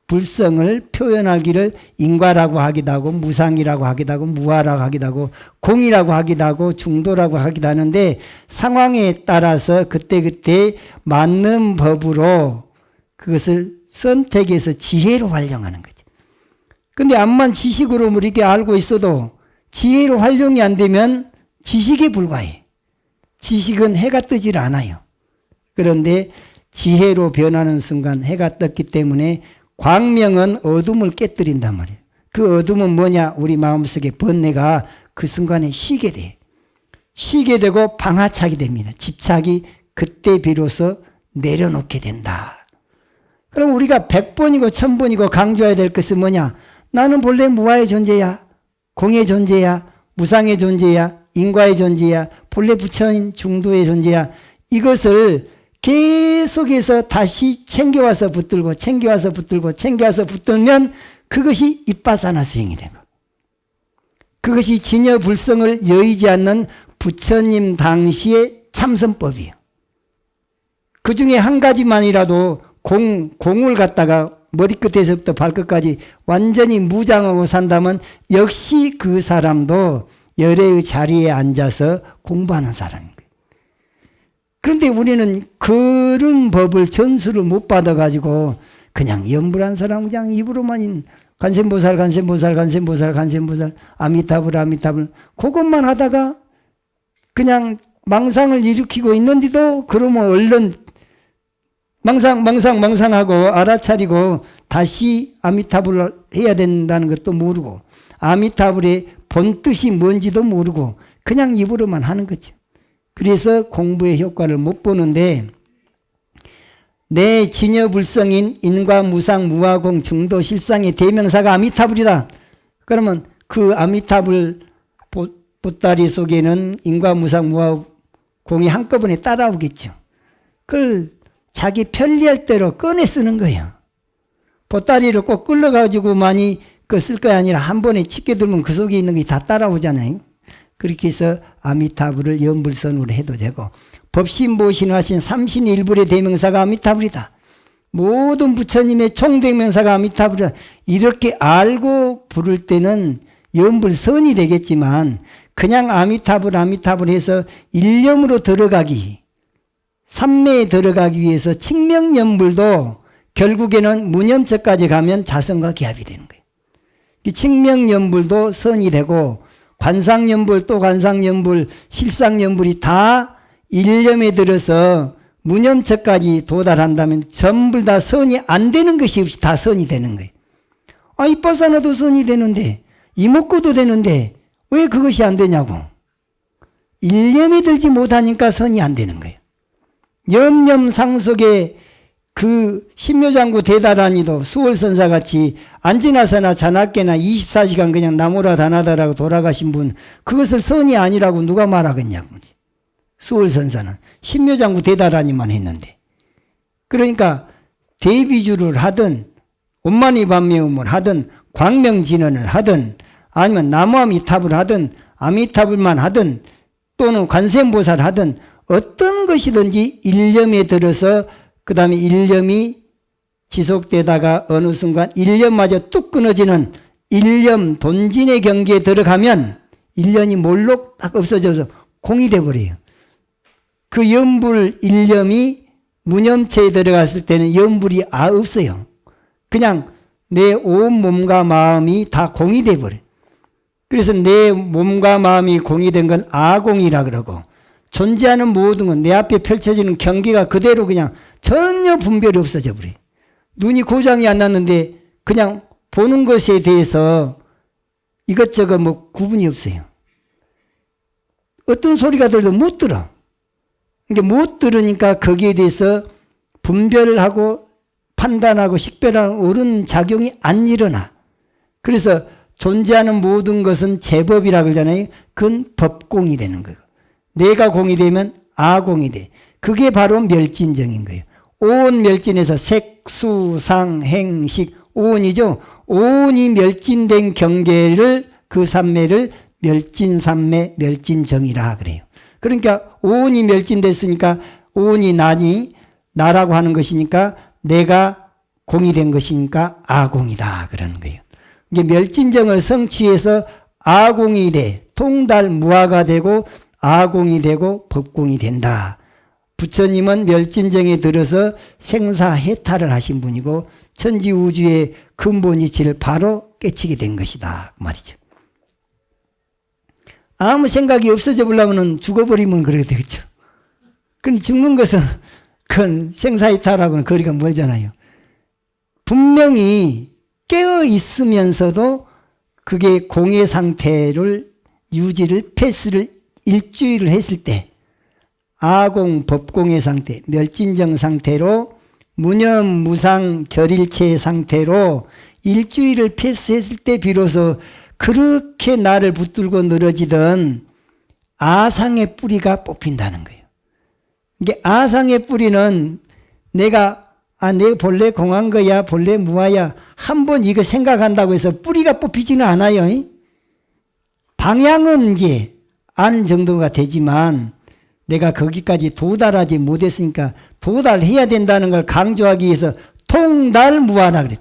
S1: 불성을 표현하기를 인과라고 하기도 하고 무상이라고 하기도 하고 무아라고 하기도 하고 공이라고 하기도 하고 중도라고 하기도 하는데 상황에 따라서 그때그때 맞는 법으로 그것을 선택해서 지혜로 활용하는 거죠. 근데 암만 지식으로 이렇게 알고 있어도 지혜로 활용이 안 되면 지식에 불과해. 지식은 해가 뜨질 않아요. 그런데 지혜로 변하는 순간 해가 떴기 때문에 광명은 어둠을 깨뜨린단 말이에요. 그 어둠은 뭐냐? 우리 마음속에 번뇌가 그 순간에 쉬게 돼. 쉬게 되고 방하착이 됩니다. 집착이 그때 비로소 내려놓게 된다. 그럼 우리가 100번이고 1000번이고 강조해야 될 것은 뭐냐? 나는 본래 무아의 존재야. 공의 존재야. 무상의 존재야. 인과의 존재야. 본래 부처인 중도의 존재야. 이것을 계속해서 다시 챙겨와서 붙들고 챙겨와서 붙들고 챙겨와서 붙들면 그것이 이빠사나 수행이 되고 그것이 진여불성을 여의지 않는 부처님 당시의 참선법이에요. 그 중에 한 가지만이라도 공을 갖다가 머리끝에서부터 발끝까지 완전히 무장하고 산다면 역시 그 사람도 열애의 자리에 앉아서 공부하는 사람입니다. 그런데 우리는 그런 법을 전수를 못 받아가지고 그냥 염불한 사람 그냥 입으로만 간센보살 아미타불 그것만 하다가 그냥 망상을 일으키고 있는데도 그러면 얼른 망상하고 알아차리고 다시 아미타불을 해야 된다는 것도 모르고 아미타불의 본뜻이 뭔지도 모르고 그냥 입으로만 하는 거죠. 그래서 공부의 효과를 못 보는데 내 진여불성인 인과 무상 무아공 중도 실상의 대명사가 아미타불이다. 그러면 그 아미타불 보따리 속에는 인과 무상 무아공이 한꺼번에 따라오겠죠. 그걸 자기 편리할 대로 꺼내 쓰는 거예요. 보따리를 꼭 끌어가지고 많이 쓸 거 아니라 한 번에 칩게 들면 그 속에 있는 게 다 따라오잖아요. 그렇게 해서 아미타불을 연불선으로 해도 되고 법신보신하신 삼신일불의 대명사가 아미타불이다. 모든 부처님의 총대명사가 아미타불이다. 이렇게 알고 부를 때는 연불선이 되겠지만 그냥 아미타불 해서 일념으로 들어가기 삼매에 들어가기 위해서 칙명연불도 결국에는 무념처까지 가면 자선과 기합이 되는 거예요. 이 칙명연불도 선이 되고 관상연불 또 관상연불 실상연불이 다 일념에 들어서 무념처까지 도달한다면 전부 다 선이 안 되는 것이 없이 다 선이 되는 거예요. 아, 이빨 하나도 선이 되는데 이목구도 되는데 왜 그것이 안 되냐고. 일념에 들지 못하니까 선이 안 되는 거예요. 염념상속에 그 신묘장구 대다라니도 수월선사같이 앉으나서나 자나깨나 24시간 그냥 나무라 다나다라고 돌아가신 분, 그것을 선이 아니라고 누가 말하겠냐고. 수월선사는 신묘장구 대다라니만 했는데. 그러니까 대비주를 하든 온만이 반매음을 하든 광명진언을 하든 아니면 나무아미탑을 하든 아미타불만 하든 또는 관세음보살을 하든 어떤 것이든지 일념에 들어서 그 다음에 일념이 지속되다가 어느 순간 일념마저 뚝 끊어지는 일념 돈진의 경계에 들어가면 일념이 몰록 딱 없어져서 공이 돼버려요. 그 염불 일념이 무념체에 들어갔을 때는 염불이 없어요. 그냥 내 온 몸과 마음이 다 공이 돼버려요. 그래서 내 몸과 마음이 공이 된 건 아공이라 그러고 존재하는 모든 건 내 앞에 펼쳐지는 경계가 그대로 그냥 전혀 분별이 없어져 버려요. 눈이 고장이 안 났는데 그냥 보는 것에 대해서 이것저것 뭐 구분이 없어요. 어떤 소리가 들어도 못 들어. 그러니까 못 들으니까 거기에 대해서 분별하고 판단하고 식별하고 옳은 작용이 안 일어나. 그래서 존재하는 모든 것은 제법이라 그러잖아요. 그건 법공이 되는 거예요. 내가 공이 되면 아공이 돼. 그게 바로 멸진정인 거예요. 오온 멸진에서 색, 수, 상, 행, 식, 오온이죠. 오온이 멸진된 경계를 그 삼매를 멸진삼매, 멸진정이라 그래요. 그러니까 오온이 멸진됐으니까 오온이 나라고 하는 것이니까 내가 공이 된 것이니까 아공이다 그러는 거예요. 이게 멸진정을 성취해서 아공이 돼 통달무아가 되고 아공이 되고 법공이 된다. 부처님은 멸진정에 들어서 생사해탈을 하신 분이고 천지우주의 근본이치를 바로 깨치게 된 것이다 그 말이죠. 아무 생각이 없어져 보려면 죽어버리면 그렇게 되겠죠. 근데 죽는 것은 그건 생사해탈하고는 거리가 멀잖아요. 분명히 깨어 있으면서도 그게 공의 상태를 유지를 패스를 일주일을 했을 때 아공 법공의 상태 멸진정 상태로 무념 무상 절일체 상태로 일주일을 패스했을 때 비로소 그렇게 나를 붙들고 늘어지던 아상의 뿌리가 뽑힌다는 거예요. 이게 아상의 뿌리는 내가 내가 본래 공한 거야 본래 무아야 한번 이거 생각한다고 해서 뿌리가 뽑히지는 않아요. 방향은 이제 아는 정도가 되지만 내가 거기까지 도달하지 못했으니까 도달해야 된다는 걸 강조하기 위해서 통달무아라 그래.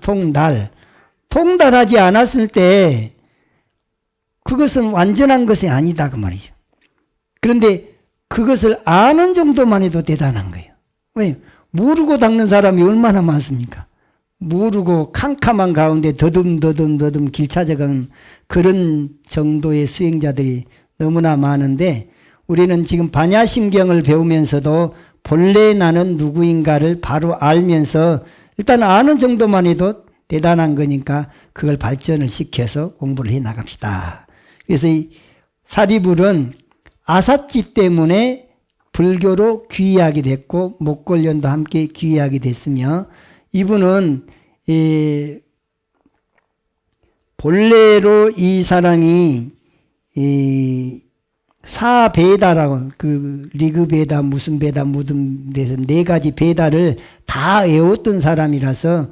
S1: 통달하지 않았을 때 그것은 완전한 것이 아니다 그 말이죠. 그런데 그것을 아는 정도만 해도 대단한 거예요. 왜? 모르고 닦는 사람이 얼마나 많습니까? 모르고 캄캄한 가운데 더듬 길 찾아가는 그런 정도의 수행자들이 너무나 많은데 우리는 지금 반야심경을 배우면서도 본래 나는 누구인가를 바로 알면서 일단 아는 정도만 해도 대단한 거니까 그걸 발전을 시켜서 공부를 해 나갑시다. 그래서 이 사리불은 아삿지 때문에 불교로 귀의하게 됐고 목걸련도 함께 귀의하게 됐으며 이분은 본래로 이 사람이 사베다라고 그 리그베다 무슨 베다 무슨 데서 네 가지 베다를 다 외웠던 사람이라서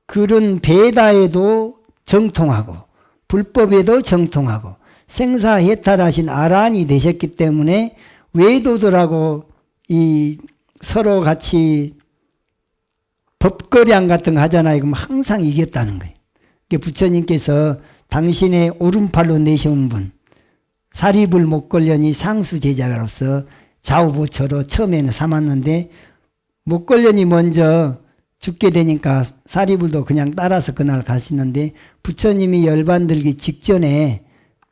S1: 그런 베다에도 정통하고 불법에도 정통하고 생사해탈하신 아란이 되셨기 때문에 외도들하고 이 서로 같이 법거량 같은 거 하잖아요. 그럼 항상 이겼다는 거예요. 부처님께서 당신의 오른팔로 내세운 분 사리불 목걸련이 상수 제자로서 좌우보처로 처음에는 삼았는데 목걸련이 먼저 죽게 되니까 사리불도 그냥 따라서 그날 가시는데 부처님이 열반들기 직전에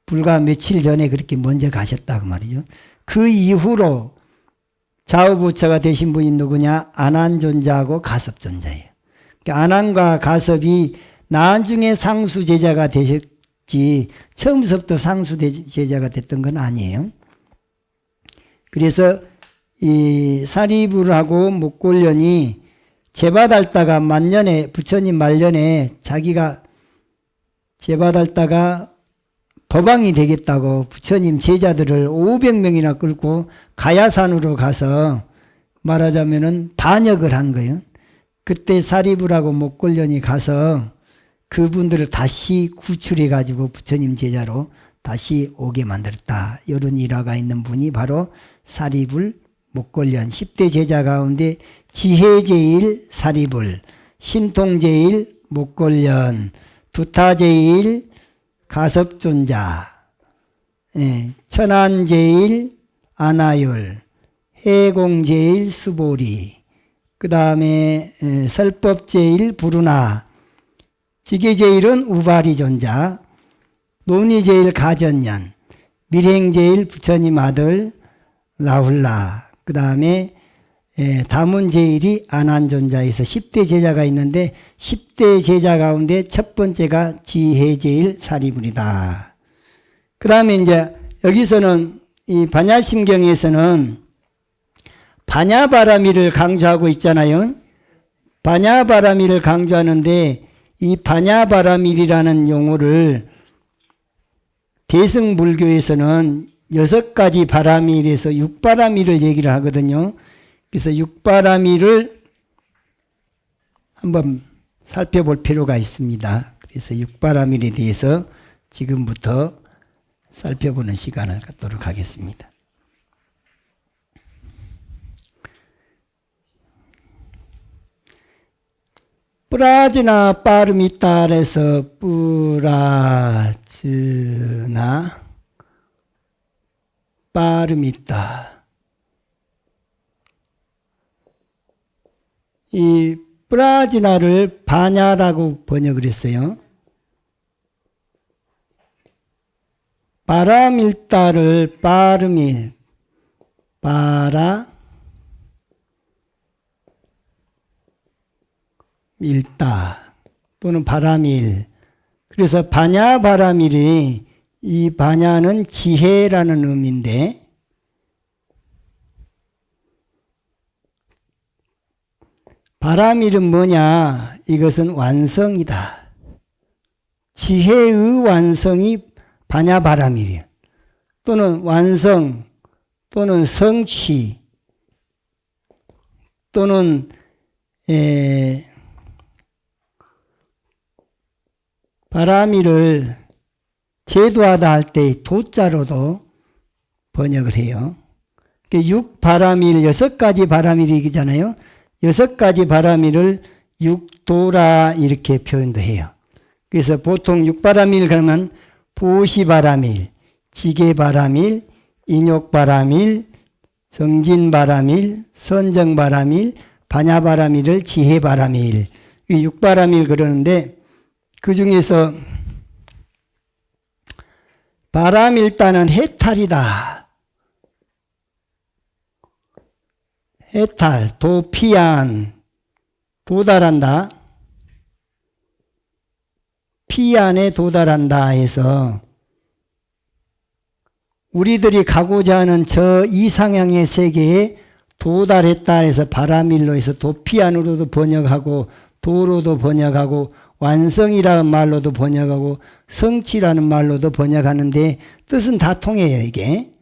S1: 불과 며칠 전에 그렇게 먼저 가셨다고 말이죠. 그 이후로 좌우보처가 되신 분이 누구냐? 안한존자하고 가섭존자예요. 그러니까 안한과 가섭이 나중에 상수제자가 되셨지 처음부터 상수제자가 됐던 건 아니에요. 그래서 이 사리불하고 목걸련이 제받았다가 만년에 부처님 말년에 자기가 제받았다가 도방이 되겠다고 부처님 제자들을 500명이나 끌고 가야산으로 가서 말하자면은 반역을 한 거예요. 그때 사리불하고 목걸련이 가서 그분들을 다시 구출해 가지고 부처님 제자로 다시 오게 만들었다. 이런 일화가 있는 분이 바로 사리불, 목걸련 10대 제자 가운데 지혜제일 사리불, 신통제일 목걸련, 두타제일 가섭존자, 천안제일 아나율, 해공제일 수보리, 그 다음에 설법제일 부르나, 지계제일은 우바리존자, 논의제일 가전년, 밀행제일 부처님 아들 라훌라, 그 다음에 다문제일이 안한존자에서 10대 제자가 있는데 10대 제자 가운데 첫 번째가 지혜제일 사리불이다. 그 다음에 이제 여기서는 이 반야심경에서는 반야바라미를 강조하고 있잖아요. 반야바라미를 강조하는데 이 반야바라밀이라는 용어를 대승불교에서는 6가지 바라밀에서 6바라밀을 얘기를 하거든요. 그래서 6바라밀을 한번 살펴볼 필요가 있습니다. 그래서 6바라밀에 대해서 지금부터 살펴보는 시간을 갖도록 하겠습니다. 뿌라즈나 빠르미따에서 뿌라즈나 빠르미따, 이 뿌라즈나를 바냐라고 번역을 했어요. 바라밀따를 빠르밀, 밀따 또는 바라밀. 그래서 바냐 바라밀이, 이 바냐는 지혜라는 의미인데 바라밀은 뭐냐? 이것은 완성이다. 지혜의 완성이 바냐 바라밀이에요. 또는 완성, 또는 성취, 또는 바라밀을 제도하다 할 때 도자로도 번역을 해요. 6바라밀, 6가지 바라밀이잖아요. 6가지 바라밀을 6도라 이렇게 표현도 해요. 그래서 보통 6바라밀 그러면 보시바라밀, 지계바라밀, 인욕바라밀, 정진바라밀, 선정바라밀, 반야바라밀을 지혜바라밀, 6바라밀 그러는데 그 중에서 바라밀따는 해탈이다. 해탈, 도피안, 도달한다. 피안에 도달한다 해서 우리들이 가고자 하는 저 이상향의 세계에 도달했다 해서 바라밀로 해서 도피안으로도 번역하고 도로도 번역하고 완성이라는 말로도 번역하고 성취라는 말로도 번역하는데 뜻은 다 통해요, 이게.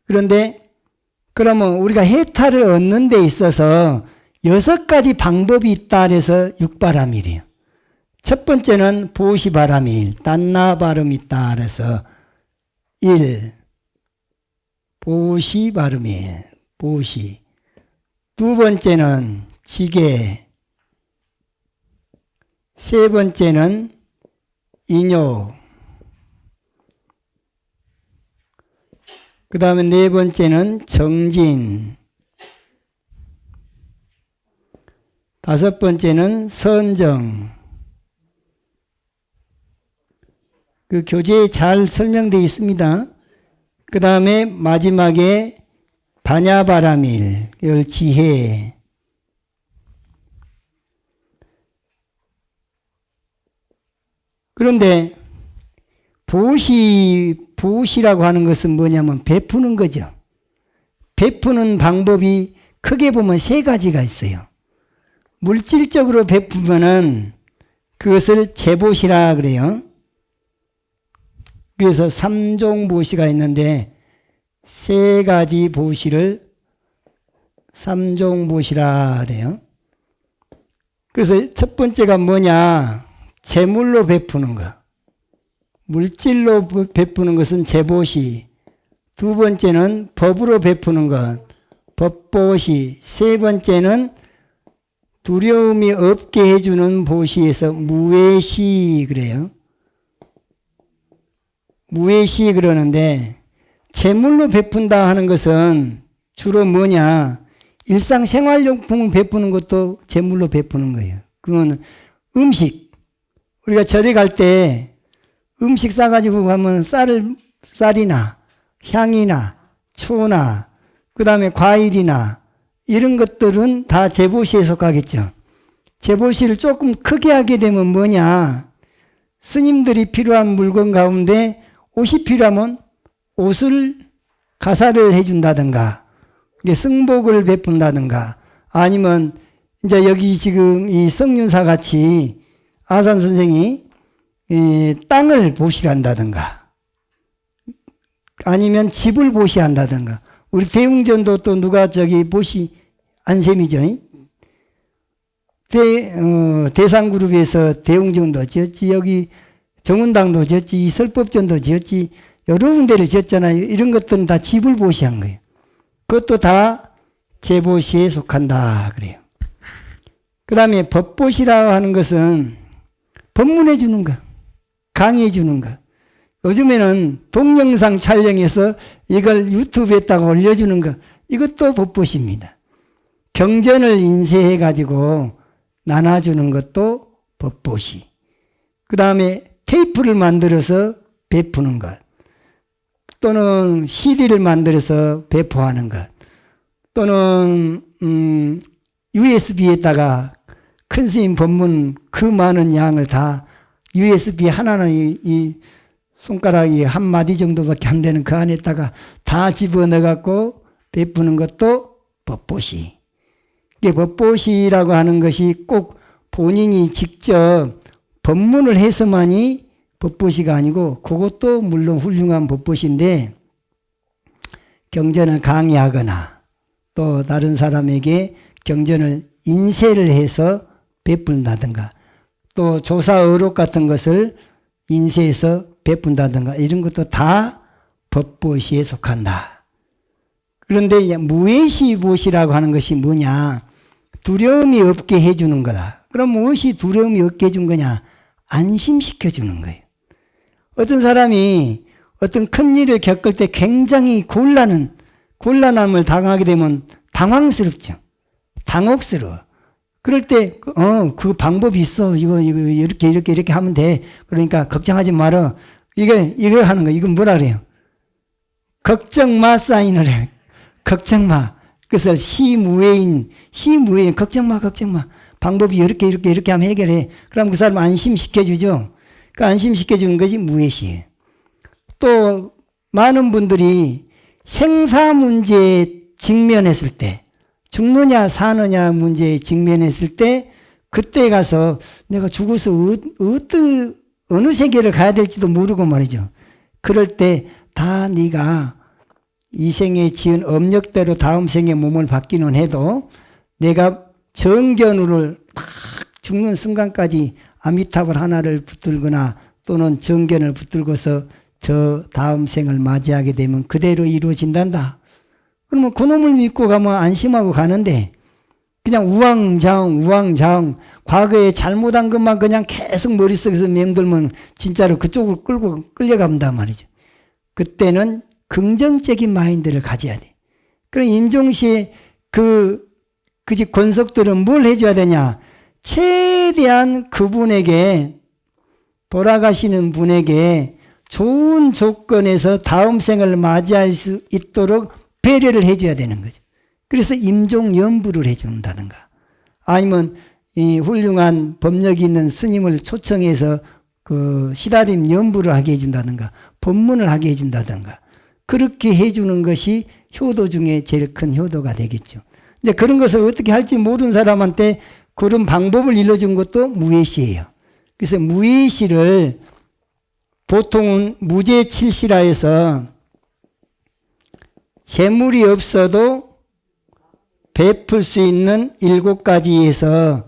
S1: 그런데 그러면 우리가 해탈을 얻는 데 있어서 6가지 방법이 있다 해서 6바라밀이에요. 첫 번째는 보시바라밀, 딴나바름있다 해서 1. 보시바르밀, 보시. 두 번째는 지계. 세 번째는 인욕. 그 다음에 네 번째는 정진. 다섯 번째는 선정. 그 교재에 잘 설명되어 있습니다. 그 다음에 마지막에 반야바라밀, 이걸 지혜. 그런데 보시라고 하는 것은 뭐냐면 베푸는 거죠. 베푸는 방법이 크게 보면 세 가지가 있어요. 물질적으로 베푸면은 그것을 재보시라 그래요. 그래서 3종 보시가 있는데 세 가지 보시를 3종 보시라 그래요. 그래서 첫 번째가 뭐냐? 재물로 베푸는 거. 물질로 베푸는 것은 재보시. 두 번째는 법으로 베푸는 것. 법보시. 세 번째는 두려움이 없게 해주는 보시에서 무외시 그래요. 무외시 그러는데 재물로 베푼다 하는 것은 주로 뭐냐? 일상생활용품을 베푸는 것도 재물로 베푸는 거예요. 그건 음식. 우리가 절에 갈 때 음식 싸가지고 가면 쌀이나 향이나 초나 그 다음에 과일이나 이런 것들은 다 재보시에 속하겠죠. 재보시를 조금 크게 하게 되면 뭐냐? 스님들이 필요한 물건 가운데 옷이 필요하면 옷을 가사를 해준다든가 승복을 베푼다든가 아니면 이제 여기 지금 이 성윤사 같이 아산 선생이 땅을 보시한다든가 아니면 집을 보시한다든가 우리 대웅전도 또 누가 저기 보시 안셈이죠. 대상그룹에서 대웅전도 지었지 여기 정운당도 지었지 이설법전도 지었지 여러 군데를 지었잖아요. 이런 것들은 다 집을 보시한 거예요. 그것도 다 재보시에 속한다 그래요. 그 다음에 법보시라고 하는 것은 법문해 주는 거, 강의해 주는 거. 요즘에는 동영상 촬영해서 이걸 유튜브에다가 올려주는 거. 이것도 법보시입니다. 경전을 인쇄해 가지고 나눠주는 것도 법보시. 그 다음에 테이프를 만들어서 베푸는 것. 또는 CD를 만들어서 배포하는 것. 또는 USB에다가 큰 스님 법문 그 많은 양을 다 USB 하나는 이 손가락이 한 마디 정도밖에 안 되는 그 안에다가 다 집어넣어갖고 베푸는 것도 법보시. 이게 법보시라고 하는 것이 꼭 본인이 직접 법문을 해서만이 법보시가 아니고 그것도 물론 훌륭한 법보시인데 경전을 강의하거나 또 다른 사람에게 경전을 인쇄를 해서 베푼다든가 또 조사의록 같은 것을 인쇄해서 베푼다든가 이런 것도 다 법보시에 속한다. 그런데 무외시 보시라고 하는 것이 뭐냐? 두려움이 없게 해주는 거다. 그럼 무엇이 두려움이 없게 해준 거냐? 안심시켜 주는 거예요. 어떤 사람이 어떤 큰 일을 겪을 때 굉장히 곤란함을 당하게 되면 당황스럽죠. 당혹스러워. 그럴 때, 그 방법이 있어. 이거, 이렇게 하면 돼. 그러니까 걱정하지 말어. 이거 하는 거. 이건 뭐라 그래요? 걱정 마 사인을 해. 걱정 마. 그래서 시무외인, 걱정 마. 방법이 이렇게 하면 해결해. 그럼 그 사람 안심시켜주죠. 그 안심시켜주는 것이 무외시예요. 또, 많은 분들이 생사 문제에 직면했을 때, 죽느냐 사느냐 문제에 직면했을 때 그때 가서 내가 죽어서 어느 세계를 가야 될지도 모르고 말이죠. 그럴 때 다 네가 이 생에 지은 업력대로 다음 생에 몸을 받기는 해도 내가 정견으로 딱 죽는 순간까지 아미타불 하나를 붙들거나 또는 정견을 붙들고서 저 다음 생을 맞이하게 되면 그대로 이루어진단다. 그러면 그놈을 믿고 가면 안심하고 가는데 그냥 우왕좌왕 과거에 잘못한 것만 그냥 계속 머릿속에서 맴돌면 진짜로 그쪽으로 끌려간단 말이죠. 그때는 긍정적인 마인드를 가져야 돼. 그럼 임종시에 그 집 권속들은 뭘 해줘야 되냐? 최대한 그분에게, 돌아가시는 분에게 좋은 조건에서 다음 생을 맞이할 수 있도록 배려를 해줘야 되는 거죠. 그래서 임종 연부를 해준다든가, 아니면 이 훌륭한 법력이 있는 스님을 초청해서 그 시다림 연부를 하게 해준다든가, 법문을 하게 해준다든가, 그렇게 해주는 것이 효도 중에 제일 큰 효도가 되겠죠. 이제 그런 것을 어떻게 할지 모르는 사람한테 그런 방법을 일러준 것도 무예시예요. 그래서 무예시를 보통은 무제칠시라 해서 재물이 없어도 베풀 수 있는 7가지에서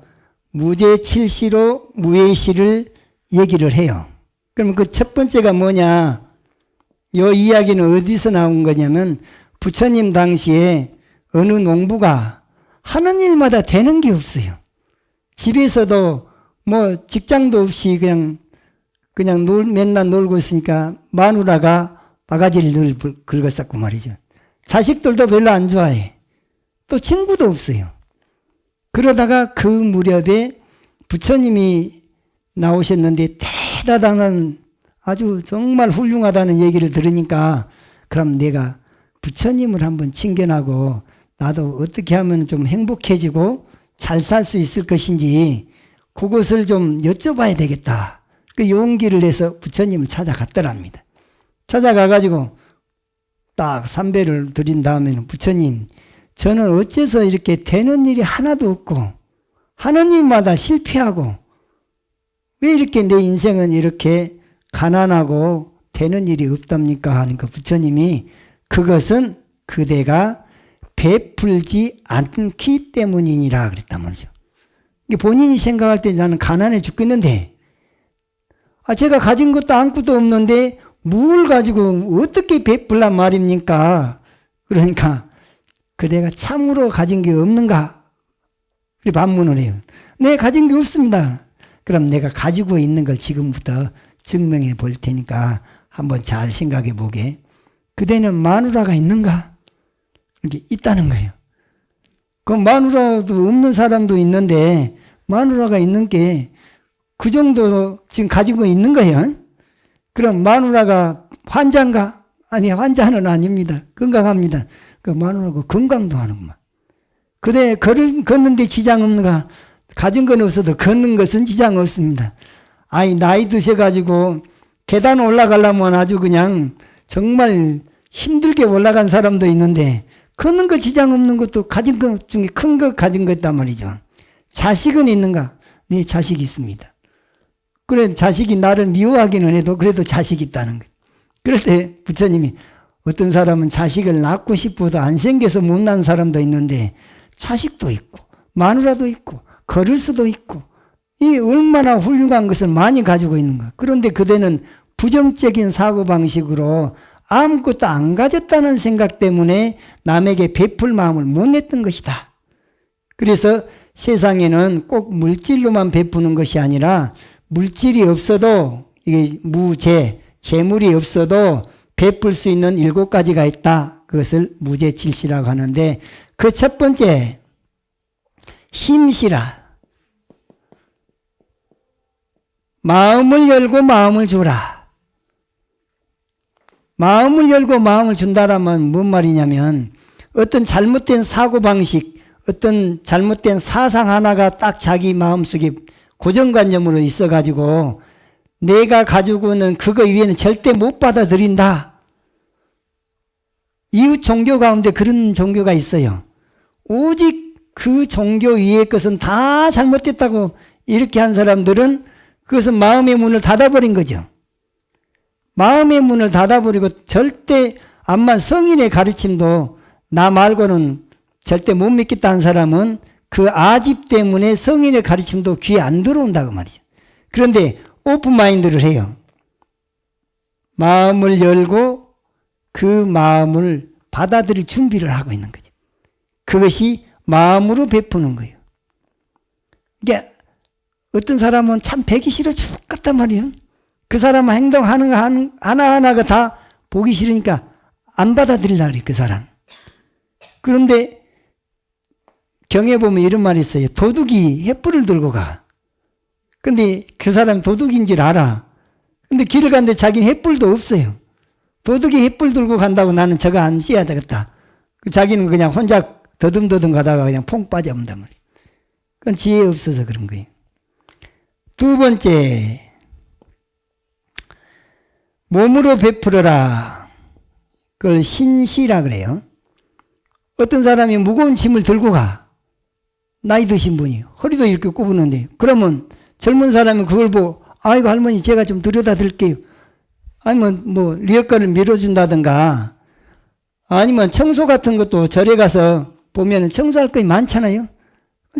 S1: 무제칠시로 무예시를 얘기를 해요. 그러면 그 첫 번째가 뭐냐? 이 이야기는 어디서 나온 거냐면 부처님 당시에 어느 농부가 하는 일마다 되는 게 없어요. 집에서도 뭐 직장도 없이 그냥 맨날 놀고 있으니까 마누라가 바가지를 늘 긁었었고 말이죠. 자식들도 별로 안 좋아해. 또 친구도 없어요. 그러다가 그 무렵에 부처님이 나오셨는데 대단한 아주 정말 훌륭하다는 얘기를 들으니까 그럼 내가 부처님을 한번 친견하고 나도 어떻게 하면 좀 행복해지고 잘 살 수 있을 것인지 그것을 좀 여쭤봐야 되겠다. 그 용기를 내서 부처님을 찾아갔더랍니다. 찾아가가지고 딱 삼배를 드린 다음에는 부처님, 저는 어째서 이렇게 되는 일이 하나도 없고 하는 일마다 실패하고 왜 이렇게 내 인생은 이렇게 가난하고 되는 일이 없답니까? 하니까 부처님이 그것은 그대가 베풀지 않기 때문이니라 그랬단 말이죠. 본인이 생각할 때 나는 가난해 죽겠는데 제가 가진 것도 아무것도 없는데 뭘 가지고 어떻게 베풀란 말입니까? 그러니까 그대가 참으로 가진 게 없는가? 그렇게 반문을 해요. 네, 가진 게 없습니다. 그럼 내가 가지고 있는 걸 지금부터 증명해 볼 테니까 한번 잘 생각해 보게. 그대는 마누라가 있는가? 이렇게 있다는 거예요. 그럼 마누라도 없는 사람도 있는데 마누라가 있는 게 그 정도로 지금 가지고 있는 거예요. 그럼 마누라가 환자인가? 아니, 환자는 아닙니다. 건강합니다. 그 마누라가 건강도 하는구만. 그대 걷는데 지장 없는가? 가진 건 없어도 걷는 것은 지장 없습니다. 아니, 나이 드셔가지고 계단 올라가려면 아주 그냥 정말 힘들게 올라간 사람도 있는데 걷는 거 지장 없는 것도 가진 것 중에 큰 거 가진 것 있단 말이죠. 자식은 있는가? 네, 자식이 있습니다. 그래, 자식이 나를 미워하기는 해도 그래도 자식이 있다는 거예요. 그럴 때 부처님이 어떤 사람은 자식을 낳고 싶어도 안 생겨서 못 낳은 사람도 있는데 자식도 있고 마누라도 있고 걸을 수도 있고 이 얼마나 훌륭한 것을 많이 가지고 있는 거야. 그런데 그대는 부정적인 사고방식으로 아무것도 안 가졌다는 생각 때문에 남에게 베풀 마음을 못 냈던 것이다. 그래서 세상에는 꼭 물질로만 베푸는 것이 아니라 물질이 없어도 이게 재물이 없어도 베풀 수 있는 7가지가 있다. 그것을 무제칠시라고 하는데 그 첫 번째 심시라. 마음을 열고 마음을 주라. 마음을 열고 마음을 준다라면 뭔 말이냐면 어떤 잘못된 사고방식, 어떤 잘못된 사상 하나가 딱 자기 마음속에 고정관념으로 있어가지고 내가 가지고는 그거 위에는 절대 못 받아들인다. 이웃 종교 가운데 그런 종교가 있어요. 오직 그 종교 위의 것은 다 잘못됐다고 이렇게 한 사람들은 그것은 마음의 문을 닫아버린 거죠. 마음의 문을 닫아버리고 절대 암만 성인의 가르침도 나 말고는 절대 못 믿겠다는 사람은 그 아집 때문에 성인의 가르침도 귀에 안 들어온다고 말이죠. 그런데 오픈마인드를 해요. 마음을 열고 그 마음을 받아들일 준비를 하고 있는 거죠. 그것이 마음으로 베푸는 거예요. 그러니까 어떤 사람은 참 배기 싫어 죽겠단 말이에요. 그 사람은 행동하는 거 하나하나가 다 보기 싫으니까 안 받아들이려고 그래, 그 사람. 그런데 경에 보면 이런 말이 있어요. 도둑이 횃불을 들고 가. 근데 그 사람 도둑인 줄 알아. 근데 길을 가는데 자기는 횃불도 없어요. 도둑이 횃불 들고 간다고 나는 저거 안 씌어야 되겠다. 자기는 그냥 혼자 더듬더듬 가다가 그냥 퐁 빠져온단 말이에요. 그건 지혜 없어서 그런 거예요. 두 번째, 몸으로 베풀어라. 그걸 신시라 그래요. 어떤 사람이 무거운 짐을 들고 가. 나이 드신 분이 허리도 이렇게 꼽는데 그러면 젊은 사람이 그걸 보고 아이고 할머니 제가 좀 들여다 드릴게요. 아니면 뭐 리어카를 밀어준다든가 아니면 청소 같은 것도 절에 가서 보면 청소할 것이 많잖아요.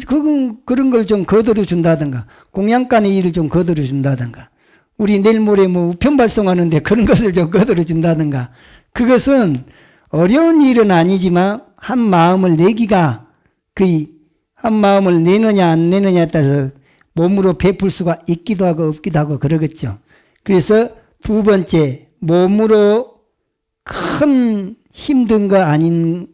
S1: 그런 걸 좀 거들어 준다든가 공양간의 일을 좀 거들어 준다든가 우리 내일 모레 뭐 우편 발송하는데 그런 것을 좀 거들어 준다든가 그것은 어려운 일은 아니지만 한 마음을 내기가 한 마음을 내느냐 안 내느냐에 따라서 몸으로 베풀 수가 있기도 하고 없기도 하고 그러겠죠. 그래서 두 번째 몸으로 큰 힘든 거 아닌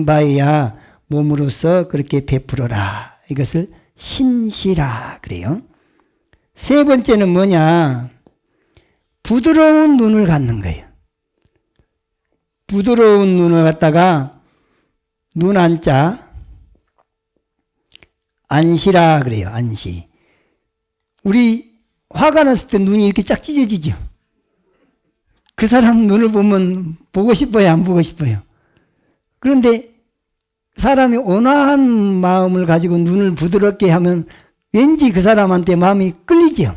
S1: 바에야 몸으로서 그렇게 베풀어라. 이것을 신시라 그래요. 세 번째는 뭐냐? 부드러운 눈을 갖는 거예요. 부드러운 눈을 갖다가 눈 안자 안시라 그래요. 안시. 우리 화가 났을 때 눈이 이렇게 쫙 찢어지죠. 그 사람 눈을 보면 보고 싶어요? 안 보고 싶어요? 그런데 사람이 온화한 마음을 가지고 눈을 부드럽게 하면 왠지 그 사람한테 마음이 끌리죠.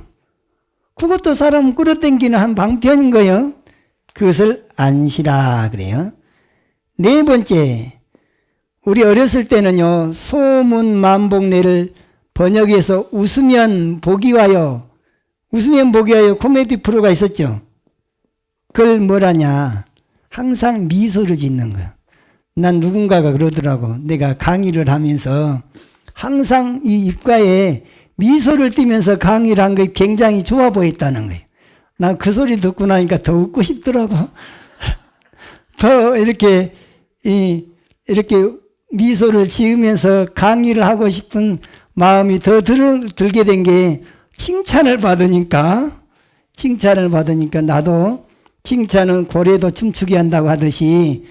S1: 그것도 사람 끌어당기는 한 방편인 거예요. 그것을 안시라 그래요. 네 번째, 우리 어렸을 때는요, 소문만복내를 번역해서 웃으면 복이 와요. 웃으면 복이 와요. 코미디 프로가 있었죠. 그걸 뭐라냐. 항상 미소를 짓는 거야. 난 누군가가 그러더라고. 내가 강의를 하면서 항상 이 입가에 미소를 띠면서 강의를 한 게 굉장히 좋아 보였다는 거예요. 난 그 소리 듣고 나니까 더 웃고 싶더라고. 더 이렇게 미소를 지으면서 강의를 하고 싶은 마음이 더 들게 된 게 칭찬을 받으니까 나도 칭찬은 고래도 춤추게 한다고 하듯이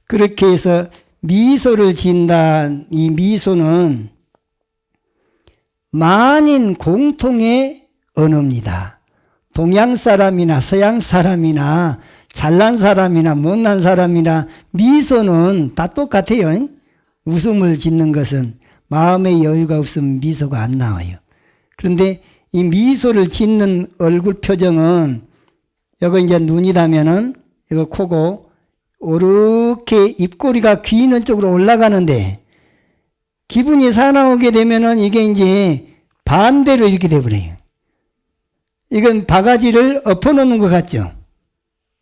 S1: 그렇게 해서 미소를 지은다. 이 미소는 만인 공통의 언어입니다. 동양 사람이나 서양 사람이나 잘난 사람이나 못난 사람이나 미소는 다 똑같아요. 웃음을 짓는 것은 마음의 여유가 없으면 미소가 안 나와요. 그런데 이 미소를 짓는 얼굴 표정은 이거 이제 눈이라면은 이거 코고 이렇게 입꼬리가 귀 있는 쪽으로 올라가는데 기분이 사나우게 되면은 이게 이제 반대로 이렇게 돼버려요. 이건 바가지를 엎어놓는 것 같죠?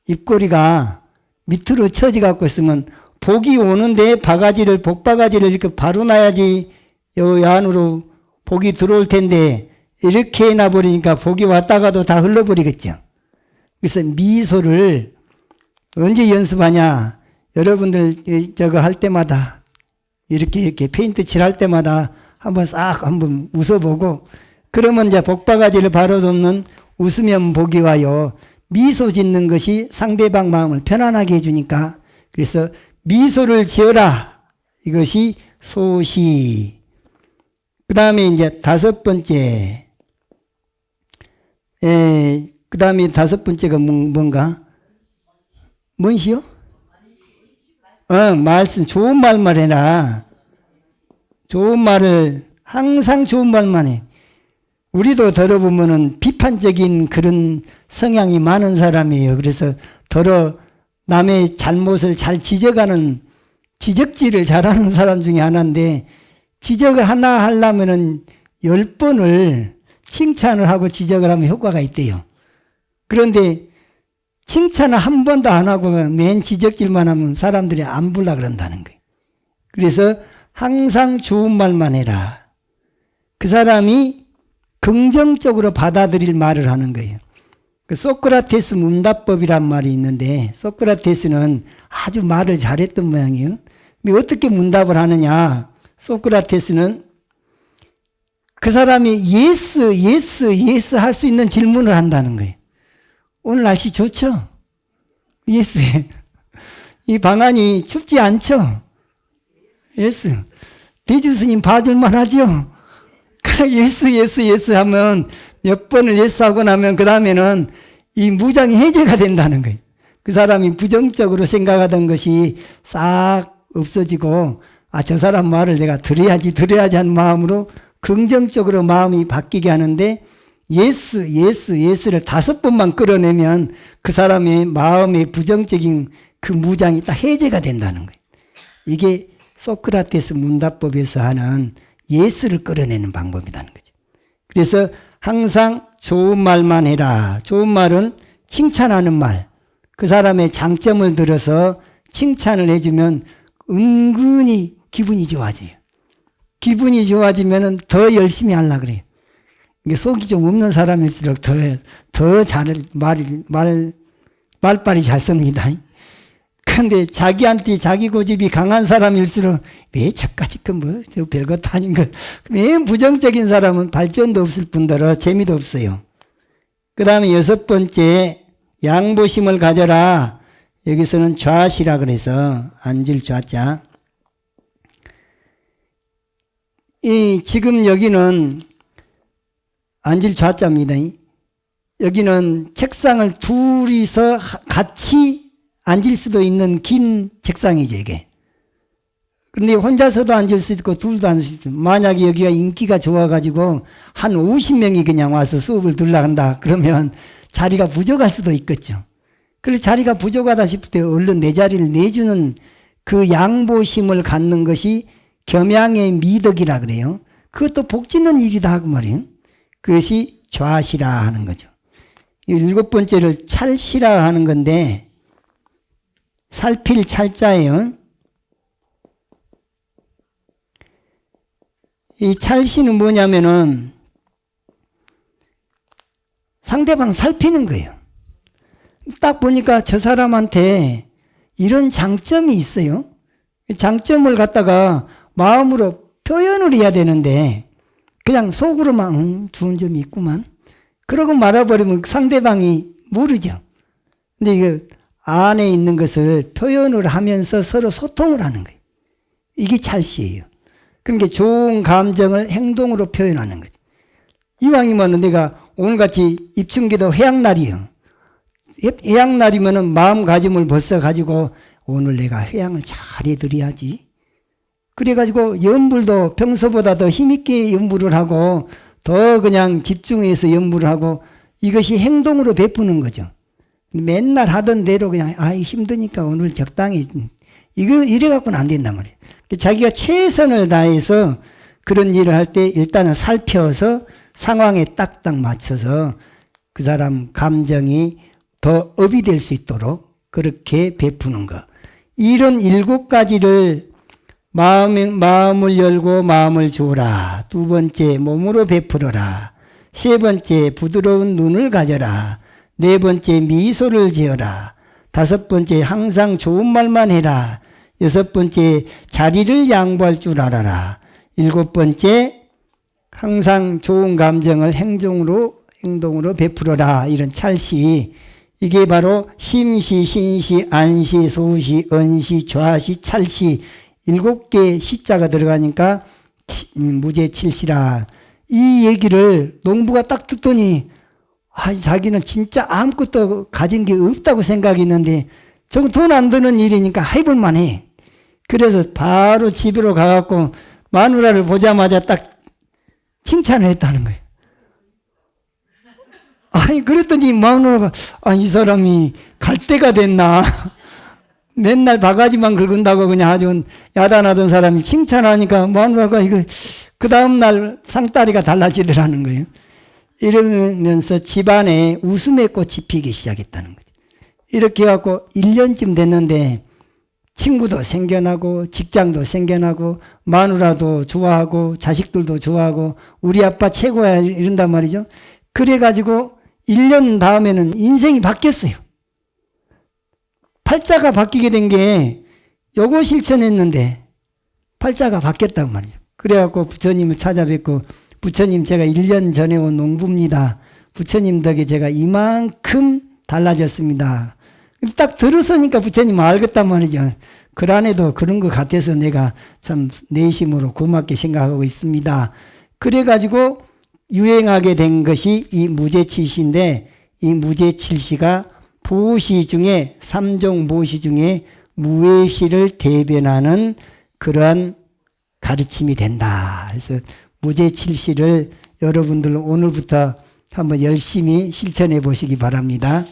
S1: 입꼬리가 밑으로 처지갖고 있으면 복이 오는데 복바가지를 이렇게 바로 놔야지 요 안으로 복이 들어올 텐데 이렇게 놔버리니까 복이 왔다가도 다 흘러버리겠죠. 그래서 미소를 언제 연습하냐? 여러분들 저거 할 때마다 이렇게 페인트 칠할 때마다 한번 웃어보고 그러면 이제 복바가지를 바로 덮는 웃으면 복이 와요. 미소 짓는 것이 상대방 마음을 편안하게 해주니까 그래서 미소를 지어라. 이것이 소시. 그 다음에 이제 다섯 번째가 뭔가? 뭔시요? 말씀, 좋은 말만 해라. 좋은 말을, 항상 좋은 말만 해. 우리도 들어보면은 비판적인 그런 성향이 많은 사람이에요. 그래서 남의 잘못을 잘 지적하는, 지적질을 잘하는 사람 중에 하나인데, 지적을 하나 하려면은 10번을 칭찬을 하고 지적을 하면 효과가 있대요. 그런데 칭찬을 한 번도 안 하고 맨 지적질만 하면 사람들이 안 불라 그런다는 거예요. 그래서 항상 좋은 말만 해라. 그 사람이 긍정적으로 받아들일 말을 하는 거예요. 그 소크라테스 문답법이란 말이 있는데 소크라테스는 아주 말을 잘했던 모양이에요. 근데 어떻게 문답을 하느냐? 소크라테스는 그 사람이 예스 할 수 있는 질문을 한다는 거예요. 오늘 날씨 좋죠? 예스. 이 방안이 춥지 않죠? 예스. 대주 스님 봐줄만 하죠? 그래, 예스 하면 몇 번을 예스하고 나면 그 다음에는 이 무장이 해제가 된다는 거예요. 그 사람이 부정적으로 생각하던 것이 싹 없어지고 저 사람 말을 내가 들어야지 하는 마음으로 긍정적으로 마음이 바뀌게 하는데 예스를 5번만 끌어내면 그 사람의 마음의 부정적인 그 무장이 딱 해제가 된다는 거예요. 이게 소크라테스 문답법에서 하는 예스를 끌어내는 방법이라는 거죠. 그래서 항상 좋은 말만 해라. 좋은 말은 칭찬하는 말. 그 사람의 장점을 들어서 칭찬을 해주면 은근히 기분이 좋아져요. 기분이 좋아지면 더 열심히 하려고 그래요. 이게 속이 좀 없는 사람일수록 더 잘, 말빨이 잘 씁니다. 그런데 자기한테 자기 고집이 강한 사람일수록 왜 저까지 저 별것도 아닌 걸. 왜 부정적인 사람은 발전도 없을 뿐더러 재미도 없어요. 그 다음에 6번째, 양보심을 가져라. 여기서는 좌시라 그래서 앉을 좌자. 지금 여기는 앉을 좌자입니다. 여기는 책상을 둘이서 같이 앉을 수도 있는 긴 책상이죠, 이게. 그런데 혼자서도 앉을 수 있고 둘도 앉을 수 있고, 만약에 여기가 인기가 좋아가지고 한 50명이 그냥 와서 수업을 들러간다 그러면 자리가 부족할 수도 있겠죠. 그래서 자리가 부족하다 싶을 때 얼른 내 자리를 내주는 그 양보심을 갖는 것이 겸양의 미덕이라 그래요. 그것도 복짓는 일이다 하고 말이에요. 그것이 좌시라 하는 거죠. 7번째를 찰시라 하는 건데 살필 찰자예요. 이 찰시는 뭐냐면은 상대방 살피는 거예요. 딱 보니까 저 사람한테 이런 장점이 있어요. 장점을 갖다가 마음으로 표현을 해야 되는데 그냥 속으로만 좋은 점이 있구만 그러고 말아버리면 상대방이 모르죠. 근데 이거 안에 있는 것을 표현을 하면서 서로 소통을 하는 거예요. 이게 찰시예요. 그러니까 좋은 감정을 행동으로 표현하는 거죠. 이왕이면 내가 오늘같이 입춘기도 회양날이요. 회양날이면은 마음가짐을 벌써 가지고 오늘 내가 회양을 잘 해드려야지. 그래가지고 연불도 평소보다 더 힘있게 연불을 하고 더 그냥 집중해서 연불을 하고 이것이 행동으로 베푸는 거죠. 맨날 하던 대로 그냥 힘드니까 오늘 적당히 이거 이래갖고는 안 된단 말이에요. 자기가 최선을 다해서 그런 일을 할 때 일단은 살펴서 상황에 딱딱 맞춰서 그 사람 감정이 더 업이 될 수 있도록 그렇게 베푸는 것. 이런 7가지를 마음을 열고 마음을 주어라. 2번째 몸으로 베풀어라. 3번째 부드러운 눈을 가져라. 4번째 미소를 지어라. 5번째 항상 좋은 말만 해라. 6번째 자리를 양보할 줄 알아라. 7번째 항상 좋은 감정을 행동으로 베풀어라. 이런 찰시. 이게 바로 심시, 신시, 안시, 소시, 언시, 좌시, 찰시 7개의 시자가 들어가니까 무제칠시라. 이 얘기를 농부가 딱 듣더니 자기는 진짜 아무것도 가진 게 없다고 생각했는데 저건 돈 안 드는 일이니까 해볼만 해. 그래서 바로 집으로 가갖고 마누라를 보자마자 딱 칭찬을 했다는 거예요. 그랬더니 마누라가 이 사람이 갈 때가 됐나. 맨날 바가지만 긁은다고 그냥 아주 야단하던 사람이 칭찬하니까 마누라가 그 다음날 상다리가 달라지더라는 거예요. 이러면서 집안에 웃음의 꽃이 피기 시작했다는 거죠. 이렇게 해갖고 1년쯤 됐는데 친구도 생겨나고 직장도 생겨나고 마누라도 좋아하고 자식들도 좋아하고 우리 아빠 최고야 이런단 말이죠. 그래가지고 1년 다음에는 인생이 바뀌었어요. 팔자가 바뀌게 된 게 요거 실천했는데 팔자가 바뀌었단 말이에요. 그래갖고 부처님을 찾아뵙고 부처님 제가 1년 전에 온 농부입니다. 부처님 덕에 제가 이만큼 달라졌습니다. 딱 들어서니까 부처님 알겠단 말이죠. 그 안에도 그런 것 같아서 내가 참 내심으로 고맙게 생각하고 있습니다. 그래가지고 유행하게 된 것이 이 무제칠시인데 이 무제칠시가 보시 중에 3종 보시 중에 무외시를 대변하는 그러한 가르침이 된다. 그래서 무제칠시를 여러분들 오늘부터 한번 열심히 실천해 보시기 바랍니다.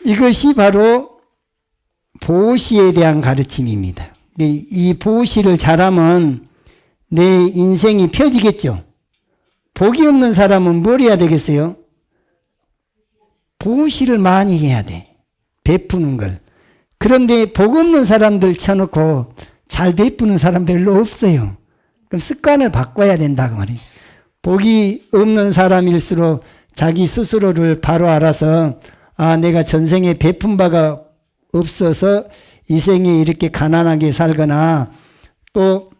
S1: 이것이 바로 보시에 대한 가르침입니다. 이 보시를 잘하면 내 인생이 펴지겠죠. 복이 없는 사람은 뭘 해야 되겠어요? 보시를 많이 해야 돼. 베푸는 걸. 그런데 복 없는 사람들 쳐놓고 잘 베푸는 사람 별로 없어요. 그럼 습관을 바꿔야 된다고 말이에요. 복이 없는 사람일수록 자기 스스로를 바로 알아서 아, 내가 전생에 베푼 바가 없어서 이 생에 이렇게 가난하게 살거나 또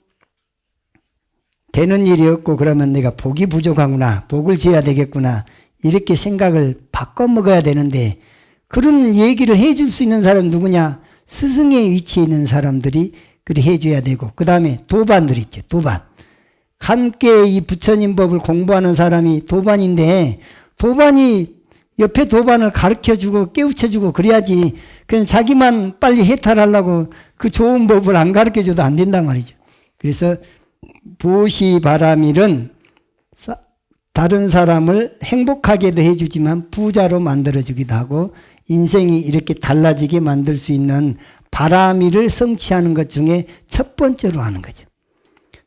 S1: 되는 일이 없고 그러면 내가 복이 부족하구나. 복을 지어야 되겠구나. 이렇게 생각을 바꿔 먹어야 되는데 그런 얘기를 해줄 수 있는 사람 누구냐? 스승의 위치에 있는 사람들이 그리 해줘야 되고 그 다음에 도반들 있죠. 도반. 함께 이 부처님 법을 공부하는 사람이 도반인데 도반이 옆에 도반을 가르쳐주고 깨우쳐주고 그래야지 그냥 자기만 빨리 해탈하려고 그 좋은 법을 안 가르쳐줘도 안 된단 말이죠. 그래서 보시바라밀은 다른 사람을 행복하게도 해주지만 부자로 만들어주기도 하고 인생이 이렇게 달라지게 만들 수 있는 바라밀을 성취하는 것 중에 첫 번째로 하는 거죠.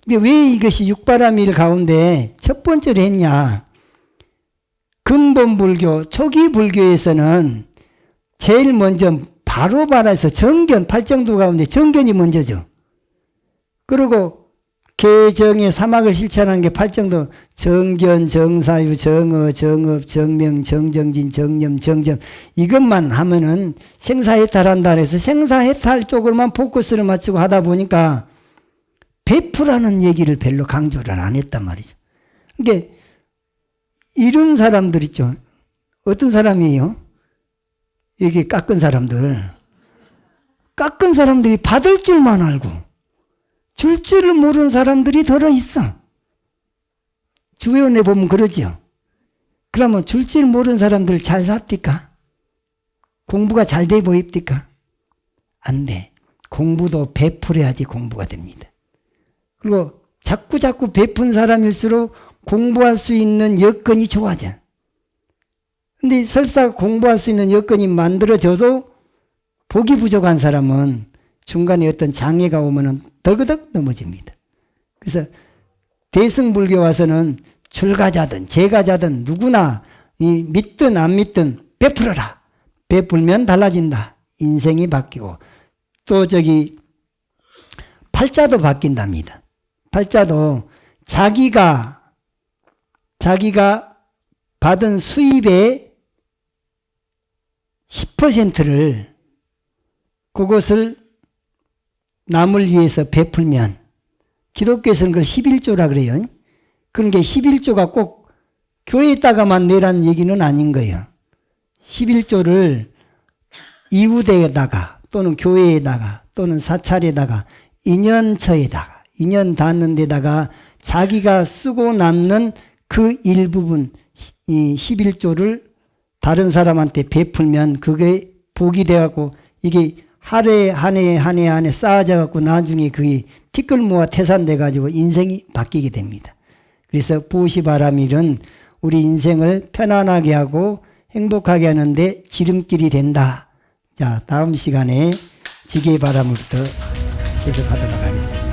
S1: 근데 왜 이것이 육바라밀 가운데 첫 번째로 했냐? 근본 불교, 초기 불교에서는 제일 먼저 바로바라에서 정견, 팔정도 가운데 정견이 먼저죠. 그리고 개정의 사막을 실천하는 게 팔정도 정견, 정사유, 정어, 정업, 정명, 정정진, 정념, 정점 이것만 하면은 생사해탈한다 해서 생사해탈 쪽으로만 포커스를 맞추고 하다 보니까 베푸라는 얘기를 별로 강조를 안 했단 말이죠. 그러니까 이런 사람들 있죠. 어떤 사람이에요? 이게 깎은 사람들. 깎은 사람들이 받을 줄만 알고 줄 줄을 모르는 사람들이 들어있어. 주변에 보면 그러죠. 그러면 줄 줄 모르는 사람들 잘 삽니까? 공부가 잘 돼 보입니까? 안 돼. 공부도 베풀어야지 공부가 됩니다. 그리고 자꾸 베푼 사람일수록 공부할 수 있는 여건이 좋아져. 근데 설사 공부할 수 있는 여건이 만들어져도 복이 부족한 사람은 중간에 어떤 장애가 오면은 덜그덕 넘어집니다. 그래서 대승불교 와서는 출가자든 재가자든 누구나 믿든 안 믿든 베풀어라. 베풀면 달라진다. 인생이 바뀌고 또 팔자도 바뀐답니다. 팔자도 자기가 받은 수입의 10%를 그것을 남을 위해서 베풀면 기독교에서는 그걸 11조라 그래요. 그런 게 11조가 꼭 교회에다가만 내라는 얘기는 아닌 거예요. 11조를 이웃에다가 또는 교회에다가 또는 사찰에다가 인연처에다가 인연 닿는 데다가 자기가 쓰고 남는 그 일부분 이 11조를 다른 사람한테 베풀면 그게 복이 되어갖고 이게 한 해 쌓아져 갖고 나중에 그게 티끌모아 태산돼 가지고 인생이 바뀌게 됩니다. 그래서 보시바라밀은 우리 인생을 편안하게 하고 행복하게 하는데 지름길이 된다. 자, 다음 시간에 지게바라밀부터 계속하도록 하겠습니다.